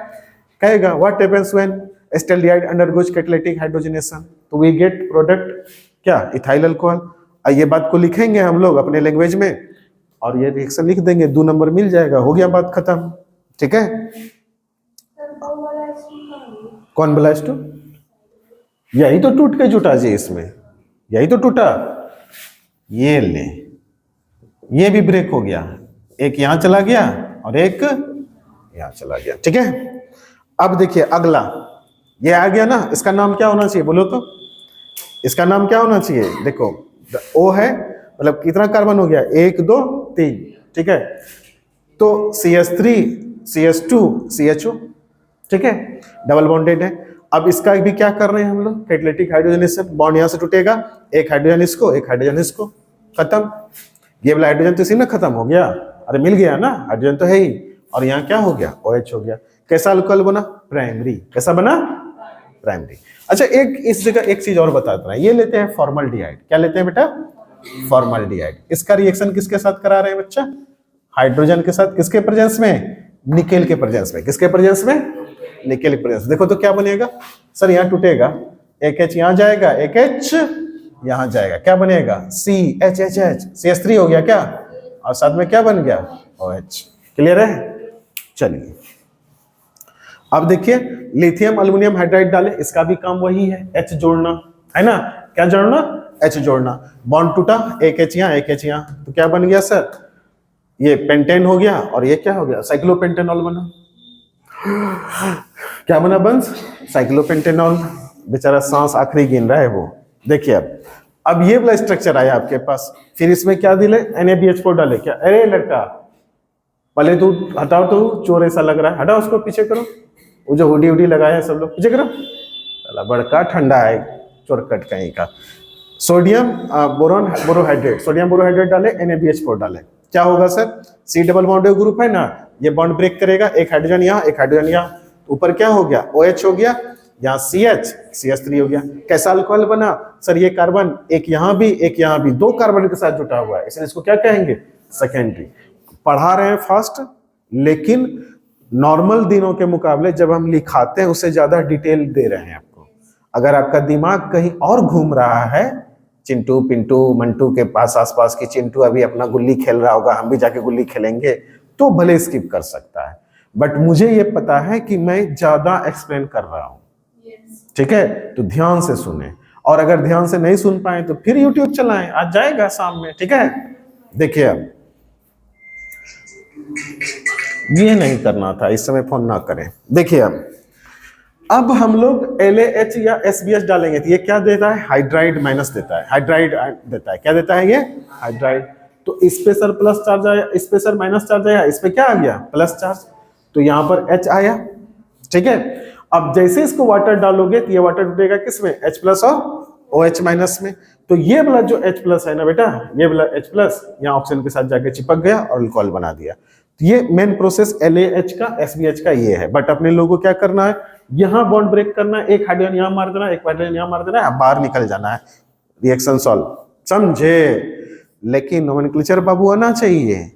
कहेगा what happens when acetaldehyde undergoes catalytic hydrogenation, तो वी गेट प्रोडक्ट क्या? Ethyl alcohol. ये बात को लिखेंगे हम लोग अपने लैंग्वेज में और ये रिएक्शन लिख देंगे, 2 नंबर मिल जाएगा, हो गया बात खत्म। ठीक है? कौन बोला H2? यही तो टूट के जुटा जी, इसमें यही तो टूटा। ये ले, ये भी ब्रेक हो गया, एक यहां चला गया और एक यहां चला गया। ठीक है, अब देखिए अगला ये आ गया ना, इसका नाम क्या होना चाहिए बोलो तो? इसका नाम क्या होना चाहिए? देखो O है, मतलब कितना कार्बन हो गया? 1 2 3। ठीक है, तो CH3 CH2 CHO। ठीक है, डबल बॉन्डेड है। अब इसका भी क्या कर रहे हैं हम लोग? Catalytic hydrogenation. बॉन्ड यहां से टूटेगा, एक हाइड्रोजन इसको, एक हाइड्रोजन इसको, खत्म। ये वाला हाइड्रोजन तो इसी में खत्म हो गया। अरे मिल गया ना, हाइड्रोजन तो है ही। और यहाँ क्या हो गया? OH हो गया। कैसा अल्कोहल बना? प्राइमरी। कैसा बना? प्राइमरी। अच्छा, एक इस जगह एक चीज और बताता है, ये लेते हैं फॉर्मल्डिहाइड। क्या लेते हैं बेटा? फॉर्मल्डिहाइड। इसका रिएक्शन किसके साथ करा रहे हैं बच्चा? हाइड्रोजन के साथ। किसके प्रेजेंस में? निकेल के प्रेजेंस में। किसके प्रेजेंस में? निकेल के प्रेजेंस। देखो तो क्या बनेगा सर? यहाँ टूटेगा, एक H यहाँ जाएगा, एक H यहाँ जाएगा, क्या बनेगा? CHHH, CH3 हो गया क्या? और साथ में क्या बन गया? OH। क्लियर है? चलिए अब देखिए, लिथियम अल्युमिनियम हाइड्राइड डाले, इसका भी काम वही है, H जोड़ना है ना। क्या जोड़ना? H जोड़ना। बॉन्ड टूटा, एक H यहाँ, एक H यहाँ, तो क्या बन गया सर? ये पेंटेन हो गया और ये क्या हो गया? साइक्लोपेंटेनॉल बना। क्या बना बंस? साइक्लोपेंटेनॉल। बेचारा सांस आखिरी गिन रहा है वो। देखिए अब ये वाला स्ट्रक्चर आया आपके पास, फिर इसमें क्या दिले? NaBH4 डाले। क्या? अरे लड़का पहले तू हटाओ, तो चोर ऐसा लग रहा है, हटाओ उसको, पीछे करो। वो जो हुडी लगाए हैं सब लोग पीछे करो। साला बड़का ठंडा है, चोर कट कहीं का। Sodium boron borohydrate, sodium borohydrate डाले, NaBH4 डाले, क्या होगा sir? C double bond group है ना, ये बॉन्ड ब्रेक करेगा, एक हाइड्रोजन यहाँ एक हाइड्रोजन यहाँ, ऊपर क्या हो गया? OH हो गया, यहाँ CH3 हो गया। कैसा अल्कोहल बना सर? ये कार्बन एक यहाँ भी एक यहाँ भी, दो कार्बन के साथ जुटा हुआ है, इसलिए इसको क्या कहेंगे? सेकेंडरी। पढ़ा रहे हैं फास्ट, लेकिन नॉर्मल दिनों के मुकाबले जब हम लिखाते हैं उससे ज्यादा डिटेल दे रहे हैं आपको। अगर आपका दिमाग कहीं और घूम रहा है, चिंटू पिंटू मंटू के पास आसपास की, चिंटू अभी अपना गुल्ली खेल रहा होगा, हम भी जाके गुल्ली खेलेंगे, तो भले स्किप कर सकता है, बट मुझे ये पता है कि मैं ज्यादा एक्सप्लेन कर रहा हूं, ठीक है? तो ध्यान से सुने, और अगर ध्यान से नहीं सुन पाए तो फिर यूट्यूब चलाएं, आज जाएगा शाम में, ठीक है? देखिए अब ये नहीं करना था, इस समय फोन ना करें। देखिए अब हम लोग LaH या SBH डालेंगे तो ये क्या देता है? हाइड्राइड माइनस देता है, हाइड्राइड देता है, क्या देता है ये? हाइड्राइड। तो इस पे सर प्लस चार्ज आया, इस पे सर माइनस चार्ज आया, इस पे क्या आ गया? प्लस चार्ज, तो यहाँ पर H आया, ठीक है? अब जैसे इसको वाटर डालोगे तो ये वाटर टूटेगा किसमें? H प्लस और OH माइनस में। तो ये वाला जो H प्लस है ना बेटा, ये वाला H प्लस यहाँ ऑक्सीजन के साथ जाके चिपक गया और अल्कोहल बना दिया। तो ये मेन प्रोसेस LaH का SBH का ये है, बट अपने लोगों को क्या करना है? यहाँ बॉन्ड ब्रेक करना है, एक हाइड्रोजन यहाँ मार देना है, एक हाइड्रोजन यहाँ मार देना है, बाहर निकल जाना है, रिएक्शन सॉल्व, समझे? लेकिन नोमेनक्लेचर बाबू आना चाहिए,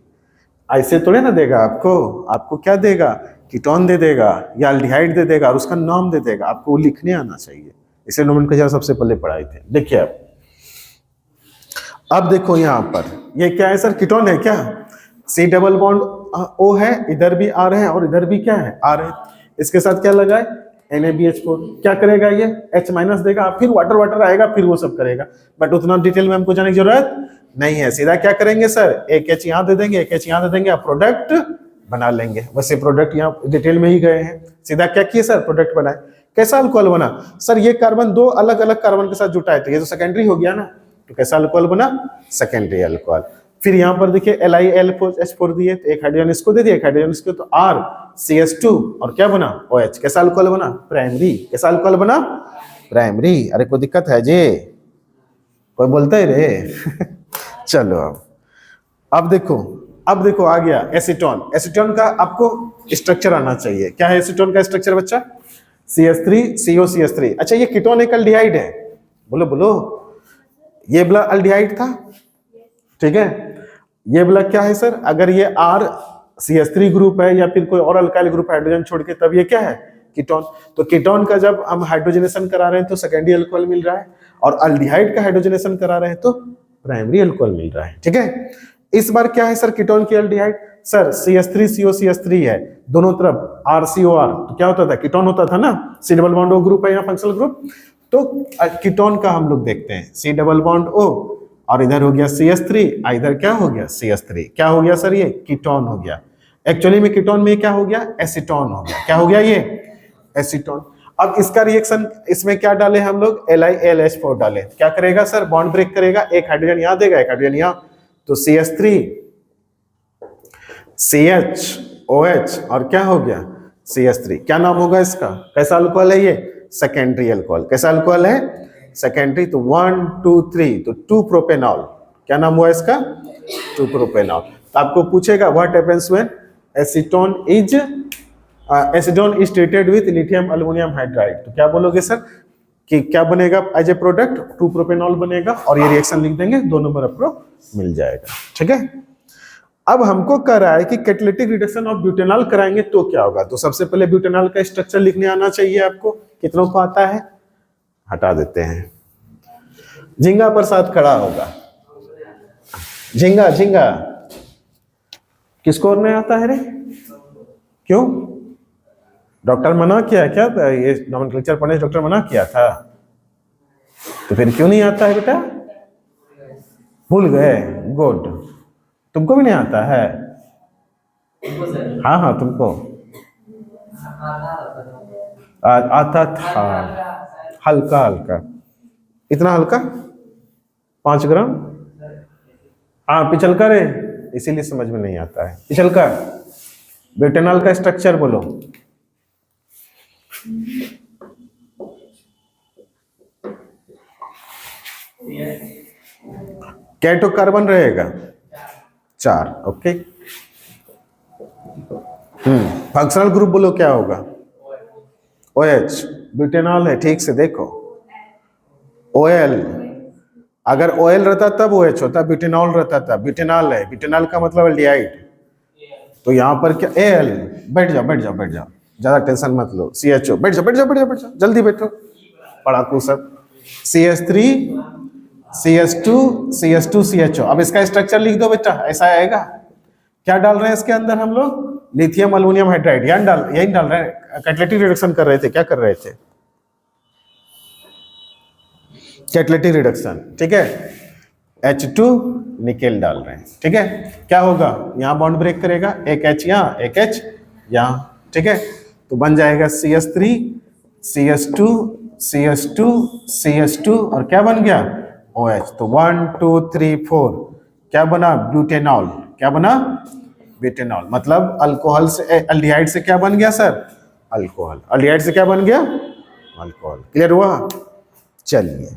ऐसे थोड़े ना देगा आपको। आपको क्या देगा? कीटोन दे देगा या अल्डिहाइड दे देगा और उसका नाम दे देगा, आपको वो लिखने आना चाहिए। इसे नोमेनक्लेचर सबसे पहले पढ़ाए थे। देखिए अब देखो यहाँ पर ये क्या है सर? कीटोन है क्या? C डबल बॉन्ड O है, इधर भी R है और इधर भी क्या है? R है। इसके साथ क्या लगा है? NaBH4। क्या करेगा ये? H माइनस देगा, फिर वाटर वाटर आएगा, फिर वो सब करेगा, बट उतना डिटेल में हमको जाने की जरूरत नहीं है। सीधा क्या करेंगे सर? एक H यहाँ दे देंगे, एक H यहाँ दे देंगे, आप प्रोडक्ट बना लेंगे। वैसे प्रोडक्ट यहाँ डिटेल में ही गए हैं, सीधा क्या किए सर? प्रोडक्ट बनाए। कैसा अल्कोहल बना सर? ये कार्बन दो अलग अलग कार्बन के साथ जुटा है, तो ये तो सेकेंडरी हो गया ना, तो कैसा अल्कोहल बना? Secondary alcohol. फिर यहाँ पर देखिए LiLH4 दिए, तो एक हाइड्रोजन इसको दे दिया, एक हाइड्रोजन इसको, तो RCH2 और क्या बना? OH। कैसा अल्कोहल बना? प्राइमरी। कैसा अल्कोहल बना? प्राइमरी। अरे कोई दिक्कत है जी? कोई बोलता ही रे? चलो अब देखो आ गया एसीटोन। एसीटोन का आपको स्ट्रक्चर आना चाहिए। क्या है एसीटोन का स्ट्रक्चर बच्चा? CH3COCH3। अच्छा ये कीटोन एक अल्डिहाइड है, बोलो बोलो। ये वाला अल्डिहाइड था, ठीक है? ये वाला क्या है सर? अगर ये RCH3 ग्रुप है या फिर कोई और अल्काइल ग्रुप हाइड्रोजन छोड़ के, तब ये क्या है? कीटोन। तो कीटोन का जब हम हाइड्रोजनेशन करा रहे हैं तो सेकेंडरी अल्कोहल मिल रहा है, और अल्डिहाइड का हाइड्रोजनेशन करा रहे हैं तो प्राइमरी अल्कोहल मिल रहा है, ठीक है? इस बार क्या है सर कीटोन की अल्डिहाइड? सर CH3COCH3 है, दोनों तरफ RCOR, तो क्या होता था? कीटोन होता था ना। C double bond O group है यहाँ फंक्शनल ग्रुप, तो कीटोन का हम लोग देखते हैं C डबल बॉन्ड O, और इधर हो गया CH3, इधर क्या हो गया? CH3। क्या हो गया सर? ये कीटोन हो गया। एक्चुअली में कीटोन में क्या हो गया? एसीटोन हो गया। क्या हो गया? ये एसीटोन। अब इसका रिएक्शन इसमें क्या डाले हम लोग? LiLH4 डाले। क्या करेगा सर? बॉन्ड ब्रेक करेगा, एक हाइड्रोजन यहाँ देगा, एक हाइड्रोजन यहाँ, तो CH3 CHOH और क्या हो गया? CH3। क्या नाम होगा इसका? कैसा अल्कोहल है ये? Secondary alcohol. कैसा अल्कोहल है? सेकेंडरी। तो 1 2 3, तो 2 प्रोपेनॉल। क्या नाम हुआ इसका? 2 प्रोपेनॉल। तो आपको पूछेगा what happens when acetone is treated with lithium aluminium hydride, तो क्या बोलोगे सर कि क्या बनेगा एज ए प्रोडक्ट? 2 प्रोपेनॉल बनेगा, और ये रिएक्शन लिख देंगे, 2 नंबर आपको मिल जाएगा, ठीक है? अब हमको कह रहा है कि कैटालिटिक रिडक्शन ऑफ ब्यूटेनॉल कराएंगे तो क्या होगा? तो सबसे पहले ब्यूटेनॉल का स्ट्रक्चर लिखने आना चाहिए आपको। कितनों को आता है? हटा देते हैं। झिंगा प्रसाद खड़ा होगा। झिंगा झिंगा किसको नहीं आता है रे? क्यों? डॉक्टर मना किया क्या? ये नोमेनक्लेचर पढ़ने डॉक्टर मना किया था, तो फिर क्यों नहीं आता है बेटा? भूल गए? गुड। तुमको भी नहीं आता है? हाँ हाँ तुमको आता था, हल्का हल्का। इतना हल्का? 5 ग्राम? हाँ पिछलका रे, इसीलिए समझ में नहीं आता है। पिछलका ब्यूटेनॉल का स्ट्रक्चर बोलो। कैटो कार्बन रहेगा 4, ओके। फंक्शनल ग्रुप बोलो क्या होगा? OH, ब्यूटेनॉल है, ठीक से देखो। OL, अगर OL रहता तब OH होता, ब्यूटेनॉल रहता था, ब्यूटेनॉल है, ब्यूटेनॉल का मतलब एल्डिहाइड। तो यहाँ पर क्या? Al, बैठ जाओ बैठ जाओ बैठ जाओ, ज्यादा टेंशन मत लो। CHO, बैठ जाओ बैठ जाओ बैठ जाओ बैठ जाओ, जल्दी बैठो, पढ़ाकू सब। CH3 CH2 CH2 CHO। अब इसका स्ट्रक्चर लिख दो बेटा, ऐसा आएगा। क्या डाल रहे हैं इसके अंदर हम लोग? लिथियम अल्युमिनियम हाइड्राइड, यही डाल रहे हैं। कैटालिटिक रिडक्शन कर रहे थे, क्या कर रहे थे? कैटालिटिक रिडक्शन, ठीक है। H2 निकेल डाल रहे हैं, ठीक है। क्या होगा? यहाँ बॉन्ड ब्रेक करेगा, एक H यहाँ, एक H यहाँ, ठीक है। तो बन जाएगा CH3 CH2 CH2 CH2 और क्या बन गया? OH। तो 1 2 3 4 क्या बना? ब्यूटेनॉल। क्या बना? ब्यूटेनॉल। मतलब अल्कोहल से, एल्डिहाइड से क्या बन गया सर? अल्कोहल। एल्डिहाइड से क्या बन गया? अल्कोहल। क्लियर हुआ? चलिए,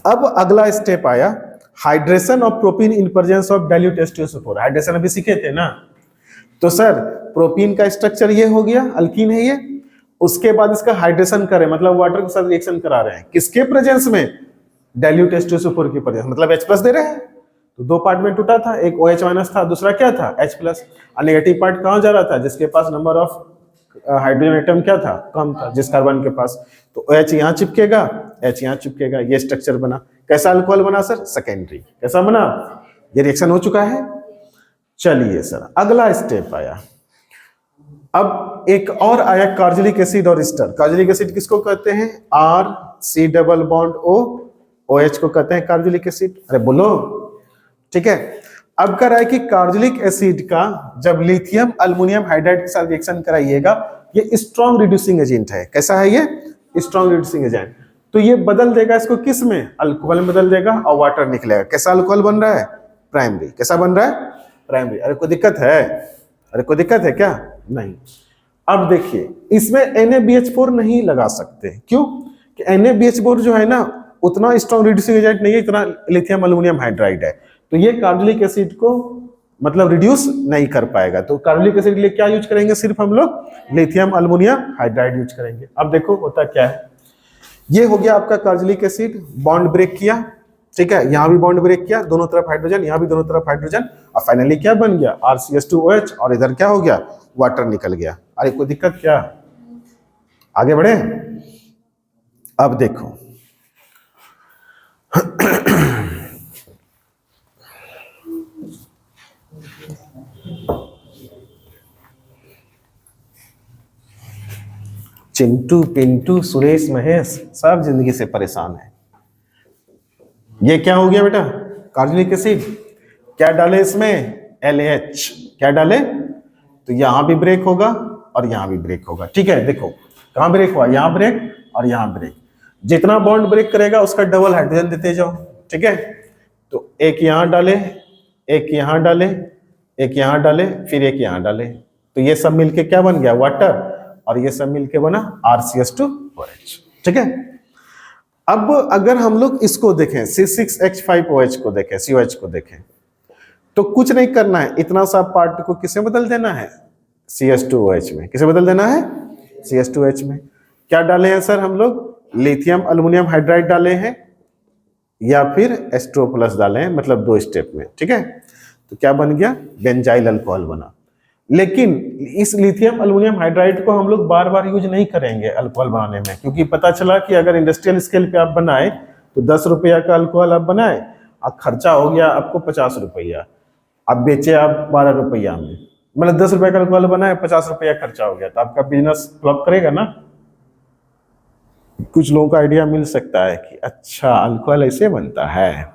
अब अगला स्टेप आया hydration of propene in presence of dilute H2SO4। Hydration अभी सीखे थे ना। तो सर प्रोपीन का स्ट्रक्चर ये हो गया, अल्कीन है ये। उसके बाद इसका हाइड्रेशन करें, मतलब वाटर के साथ रिएक्शन करा रहे हैं, किसके प्रेजेंस में? डाइल्यूट H2SO4 के प्रेजेंस, मतलब H+ दे रहे हैं। तो दो पार्ट में टूटा था, एक OH- था, दूसरा क्या था? H+। और नेगेटिव पार्ट कहाँ जा रहा था? जिसके पास नंबर ऑफ हाइड्रोजन एटम क्या था? कम था, जिस कार्बन के पास। तो OH यहाँ चिपकेगा, H यहाँ चिपकेगा, ये स्ट्रक्चर बना। कैसा अल्कोहल बना सर? सेकेंडरी। कैसा बना? ये रिएक्शन हो चुका है। चलिए सर, अगला स्टेप आया। अब एक और आया कार्बोक्सिलिक एसिड और एस्टर। कार्बोक्सिलिक एसिड किसको कहते हैं? R≡C≡O। OH को कहते हैं कार्बोक्सिलिक एसिड। अरे बोलो, ठीक है। अब कह रहा है कि कार्बोक्सिलिक एसिड का जब लिथियम अल्युमिनियम हाइड्राइड के साथ रिएक्शन कराइएगा, ये स्ट्रॉन्ग रिड्यूसिंग एजेंट है। कैसा है ये? Strong reducing agent. तो ये बदल देगा इसको किस में? अल्कोहल में बदल देगा और वाटर निकलेगा। कैसा अल्कोहल बन रहा है? प्राइमरी। कैसा बन रहा है? प्राइमरी। अरे कोई दिक्कत है? अरे कोई दिक्कत है क्या? नहीं। अब देखिए, इसमें NaBH4 नहीं लगा सकते। क्यों? कि NaBH4 जो है ना, उतना स्ट्रॉन्ग रिड्यूसिंग एजेंट नहीं है, इतना लिथियम अल्युमिनियम हाइड्राइड है। तो ये कार्बोक्सिलिक एसिड को मतलब रिड्यूस नहीं कर पाएगा। तो कार्बोक्सिलिक एसिड के लिए क्या यूज करेंगे? सिर्फ हम लोग लिथियम अल्युमिनियम हाइड्राइड यूज करेंगे। अब देखो होता क्या है। ये हो गया आपका कार्बोक्सिलिक एसिड, बॉन्ड ब्रेक किया, ठीक है। यहाँ भी बॉन्ड ब्रेक किया, दोनों तरफ हाइड्रोजन, यहाँ भी दोनों तरफ हाइड्रोजन, और फाइनली क्या बन गया? RCH2OH, और इधर क्या हो गया? वाटर निकल गया। अरे कोई दिक्कत क्या? आगे बढ़े। अब देखो चिंटू पिंटू सुरेश महेश सब जिंदगी से परेशान है। ये क्या हो गया बेटा? Carboxylic acid. क्या डाले इसमें? LH। क्या डाले? तो यहां भी ब्रेक होगा और यहां भी ब्रेक होगा, ठीक है। देखो कहां ब्रेक हुआ? यहां ब्रेक और यहां ब्रेक। जितना बॉन्ड ब्रेक करेगा उसका डबल हाइड्रोजन देते जाओ, ठीक है। तो एक यहां डाले, एक यहां डाले, एक यहां डाले, फिर एक यहां डाले। तो ये सब मिलके क्या बन गया? वाटर। और ये सब मिलके बना RCH2OH, ठीक है। अब अगर हम लोग इसको देखें, C6H5OH को देखें, COH को देखें, तो कुछ नहीं करना है, इतना सा पार्ट को किसे बदल देना है? CH2OH में। किसे बदल देना है? CH2OH में। क्या डाले हैं सर हम लोग? लिथियम अल्युमिनियम हाइड्राइड डाले हैं या फिर H2O+ डाले हैं, मतलब दो स्टेप में, ठीक है। तो क्या बन गया? बेंजाइल अल्कोहल बना। लेकिन इस लिथियम अल्युमिनियम हाइड्राइड को हम लोग बार बार यूज नहीं करेंगे अल्कोहल बनाने में, क्योंकि पता चला कि अगर इंडस्ट्रियल स्केल पे आप बनाए तो 10 रुपया का अल्कोहल आप बनाए और खर्चा हो गया आपको 50 रुपया, आप बेचे आप 12 रुपया में, मतलब 10 रुपये का अल्कोहल बनाए, 50 रुपया खर्चा हो गया, तो आपका बिजनेस फ्लॉप करेगा ना। कुछ लोगों का आइडिया मिल सकता है कि अच्छा अल्कोहल ऐसे बनता है।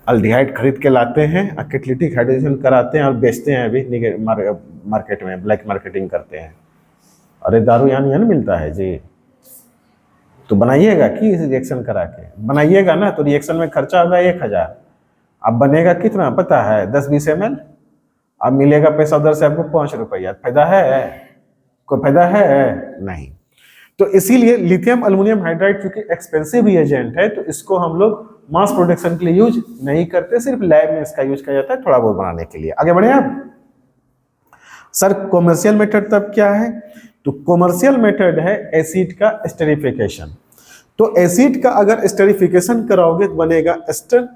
अल्डिहाइड खरीद के लाते हैं, कैटालिटिक हाइड्रेशन कराते हैं और बेचते हैं अभी मार्केट में, ब्लैक मार्केटिंग करते हैं। अरे दारू यहाँ नहीं मिलता है जी। तो बनाइएगा कि रिएक्शन करा के बनाइएगा ना, तो रिएक्शन में खर्चा होगा 1000। अब बनेगा कितना पता है? 10-20 ml। अब मिलेगा पैसा उधर से आपको 5 रुपया। फायदा है? कोई फायदा है? नहीं। तो इसीलिए लिथियम अल्युमिनियम हाइड्राइड चूंकि एक्सपेंसिव रिएजेंट है, तो इसको हम लोग मास प्रोडक्शन के लिए यूज नहीं करते, सिर्फ लैब में इसका यूज किया जाता है थोड़ा बहुत बनाने के लिए। आगे बढ़े आप। सर कॉमर्शियल मेथड तब क्या है? तो कॉमर्शियल मेथड है एसिड का एस्टरिफिकेशन। तो एसिड का अगर एस्टरिफिकेशन कराओगे तो बनेगा एस्टर,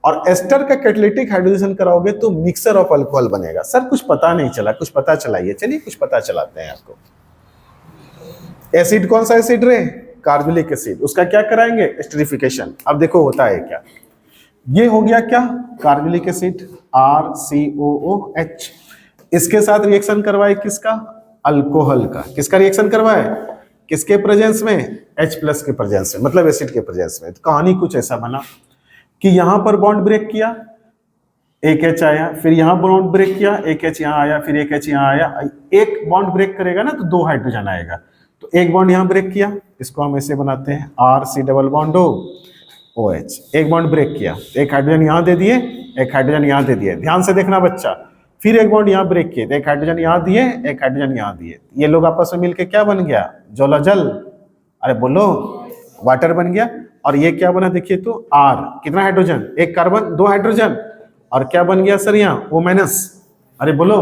और एस्टर का कैटालिटिक हाइड्रोजन कराओगे तो मिक्सर ऑफ अल्कोहल बनेगा। सर कुछ पता नहीं चला, कुछ पता चलाइए। चलिए कुछ पता चलाते हैं आपको। एसिड कौन सा एसिड रे? Carbolic acid. उसका क्या कराएंगे? एस्टरिफिकेशन। अब देखो होता है क्या, ये हो गया क्या? कार्बोलिक एसिड RCOOH, इसके साथ रिएक्शन करवाए किसका? अल्कोहल का। किसका रिएक्शन करवाए? किसके प्रेजेंस में? H+ के प्रेजेंस में, मतलब एसिड के प्रेजेंस में। तो कहानी कुछ ऐसा बना कि यहां पर बॉन्ड ब्रेक किया, एक H आया, फिर यहां बॉन्ड ब्रेक किया, एक H यहां आया, फिर एक H यहां आया। एक बॉन्ड ब्रेक करेगा ना तो 2 हाइड्रोजन आएगा, तो एक बॉन्ड यहां ब्रेक किया, इसको हम ऐसे बनाते हैं RC⋅OH। एक बॉन्ड ब्रेक किया, एक हाइड्रोजन यहां दे दिए, एक हाइड्रोजन यहां दे दिए। ध्यान से देखना बच्चा। फिर एक बॉन्ड यहां ब्रेक किए, एक हाइड्रोजन यहां दिए, एक हाइड्रोजन यहां दिए। ये लोग आपस में मिलके क्या बन गया? जल। अरे बोलो, वाटर बन गया। और ये क्या बना देखिए तो R, कितना हाइड्रोजन? एक कार्बन, 2 हाइड्रोजन। और क्या बन गया सर यहाँ? O-। अरे बोलो,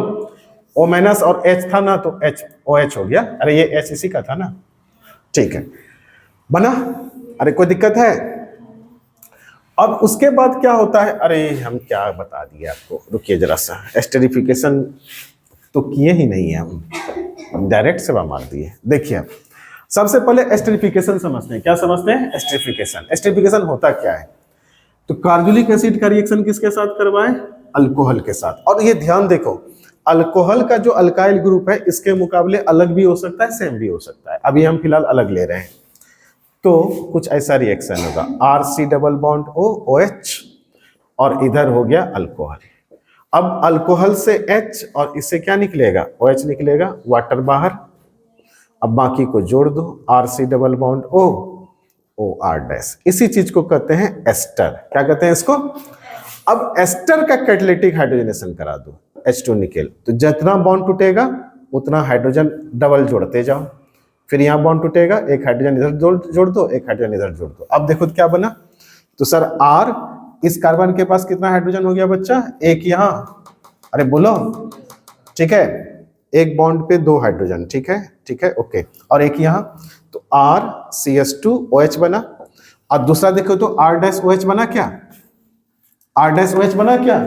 O- और H था ना, तो OH हो गया। अरे ये H इसी का था ना, ठीक है, बना। अरे कोई दिक्कत है? अब उसके बाद क्या होता है? अरे हम क्या बता दिए आपको, रुकिए जरा सा। एस्टरिफिकेशन तो किए ही नहीं है हम डायरेक्ट सेवा मार दिए। देखिए सबसे पहले एस्टरिफिकेशन समझते हैं। क्या समझते हैं? एस्टरिफिकेशन। एस्टरिफिकेशन होता क्या है? तो कार्बोलिक एसिड का रिएक्शन किसके साथ करवाएं? अल्कोहल के साथ। और ये ध्यान देखो, अल्कोहल का जो अल्काइल ग्रुप है इसके मुकाबले अलग भी हो सकता है, सेम भी हो सकता है। अभी हम फिलहाल अलग ले रहे हैं। तो कुछ ऐसा रिएक्शन होगा, RC⋅OH, और इधर हो गया अल्कोहल। अब अल्कोहल से H और इससे क्या निकलेगा? OH निकलेगा, वाटर बाहर। अब बाकी को जोड़ दो, RC⋅OOR'। इसी चीज को कहते हैं एस्टर। क्या कहते हैं इसको? अब एस्टर का कैटालिटिक हाइड्रोजनेशन करा दो, H2 निकल। तो जितना बॉन्ड टूटेगा उतना हाइड्रोजन डबल जोड़ते जाओ। फिर यहाँ बॉन्ड टूटेगा, एक हाइड्रोजन इधर जोड़ दो, एक हाइड्रोजन इधर जोड़ दो। अब देखो तो क्या बना? तो सर R, इस कार्बन के पास कितना हाइड्रोजन हो गया बच्चा? एक यहाँ। अरे बोलो, ठीक है, एक बॉन्ड पे 2 हाइड्रोजन, ठीक है, ठीक है, ओके। और एक यहाँ, तो RCH2OH बना। और दूसरा देखो तो R'OH बना क्या? R'OH बना क्या?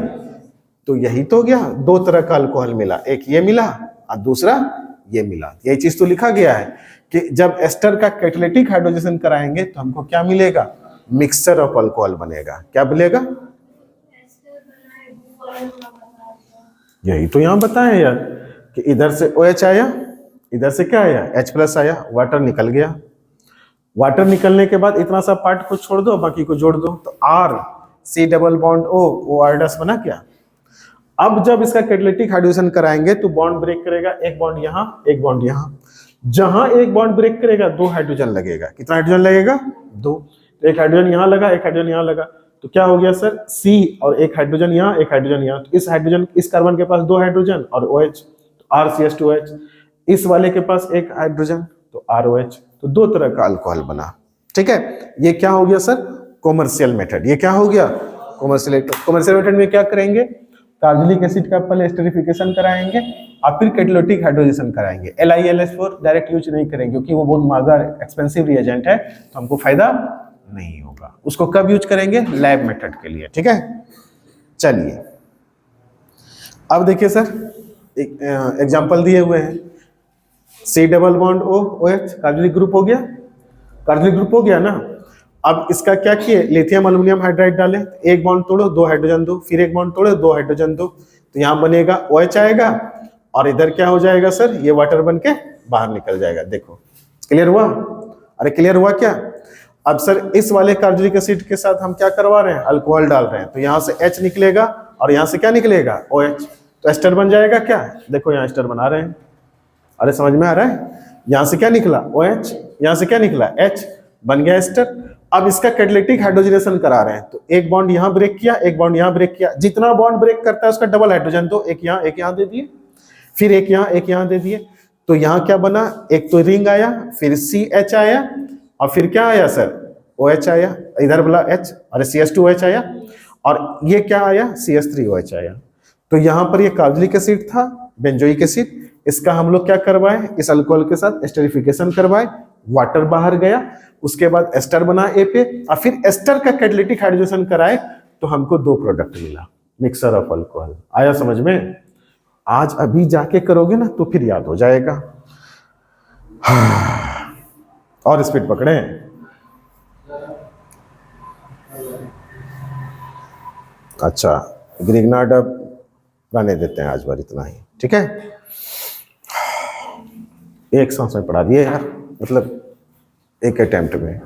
तो यही तो गया, 2 तरह का अल्कोहल मिला, एक ये मिला और दूसरा ये मिला। यही चीज तो लिखा गया है कि जब एस्टर का कैटालिटिक हाइड्रोजनेशन कराएंगे तो हमको क्या मिलेगा? मिक्सचर ऑफ अल्कोहल बनेगा। क्या बनेगा? यही तो यहाँ बताएं यार कि इधर से OH आया, इधर से क्या आया? H+ आया, वाटर निकल गया। वाटर निकलने के बाद इतना सा पार्ट को छोड़ दो, बाकी को जोड़ दो, तो RC⋅OOR' बना क्या? अब जब इसका कैटालिटिक हाइड्रोजनेशन कराएंगे तो बॉन्ड ब्रेक करेगा, एक बॉन्ड यहाँ, एक बॉन्ड यहाँ। जहां एक बॉन्ड ब्रेक करेगा 2 हाइड्रोजन लगेगा। कितना हाइड्रोजन लगेगा? 2। तो एक हाइड्रोजन यहाँ लगा, एक हाइड्रोजन यहाँ लगा, तो क्या हो गया सर? C, और एक हाइड्रोजन यहाँ, एक हाइड्रोजन यहाँ। तो इस हाइड्रोजन, इस कार्बन के पास 2 हाइड्रोजन और OH, तो RCH2OH। इस वाले के पास एक हाइड्रोजन, तो ROH। तो 2 तरह का अल्कोहल बना, ठीक है। ये क्या हो गया सर? Commercial method. ये क्या हो गया? कॉमर्शियल मेथड में क्या करेंगे? कार्बोलिक एसिड का पहले एस्टरिफिकेशन कराएंगे और फिर कैटालिटिक हाइड्रोजनेशन कराएंगे। LiLH4 डायरेक्ट यूज नहीं करेंगे क्योंकि वो बहुत महंगा एक्सपेंसिव रिएजेंट है, तो हमको फायदा नहीं होगा। उसको कब यूज करेंगे? लैब मेथड के लिए, ठीक है। चलिए अब देखिए सर, एक एग्जांपल दिए हुए हैं। C⋅OH कार्बोनिक ग्रुप हो गया, कार्बोनिक ग्रुप हो गया ना। अब इसका क्या किए? लिथियम अल्युमिनियम हाइड्राइड डाले, एक बॉन्ड तोड़ो, 2 हाइड्रोजन दो, फिर एक बॉन्ड तोड़ो, 2 हाइड्रोजन दो, तो यहाँ बनेगा OH आएगा, और इधर क्या हो जाएगा सर? ये वाटर बन के बाहर निकल जाएगा। देखो क्लियर हुआ? अरे क्लियर हुआ क्या? अब सर इस वाले कार्बोनिक एसिड के साथ हम क्या करवा रहे हैं? अल्कोहल डाल रहे हैं, तो यहाँ से H निकलेगा और यहाँ से क्या निकलेगा? OH। तो एस्टर बन जाएगा क्या? देखो यहाँ एस्टर बना रहे हैं। अरे समझ में आ रहा है? यहाँ से क्या निकला? OH, यहाँ से क्या निकला? H, बन गया एस्टर। अब इसका कैटालिटिक हाइड्रोजनेशन करा रहे हैं, तो एक बॉन्ड यहाँ ब्रेक किया, एक बॉन्ड यहाँ ब्रेक किया। जितना बॉन्ड ब्रेक करता है उसका डबल हाइड्रोजन दो, एक यहाँ दे दिए, फिर एक यहाँ दे दिए। तो यहाँ क्या बना, एक तो रिंग आया, फिर CH आया, और फिर क्या आया सर, OH आया, इधर बोला H, और CH2OH आया, और ये क्या आया, CH3OH आया। तो यहाँ पर ये कार्बोक्सिलिक एसिड था, बेंजोइक एसिड, इसका हम लोग क्या करवाए, इस अल्कोहल के साथ एस्टरिफिकेशन करवाए, वाटर बाहर गया, उसके बाद एस्टर बना A पे, और फिर एस्टर का कैटालिटिक हाइड्रोजन कराए, तो हमको 2 प्रोडक्ट मिला, मिक्सर ऑफ अल्कोहल। आया समझ में? आज अभी जाके करोगे ना तो फिर याद हो जाएगा। और स्पीड पकड़े। अच्छा, ग्रिग्नार्ड अब रहने देते हैं आज बार इतना ही, ठीक है। एक सांस में पढ़ा दिए यार, मतलब एक अटेम्प्ट में।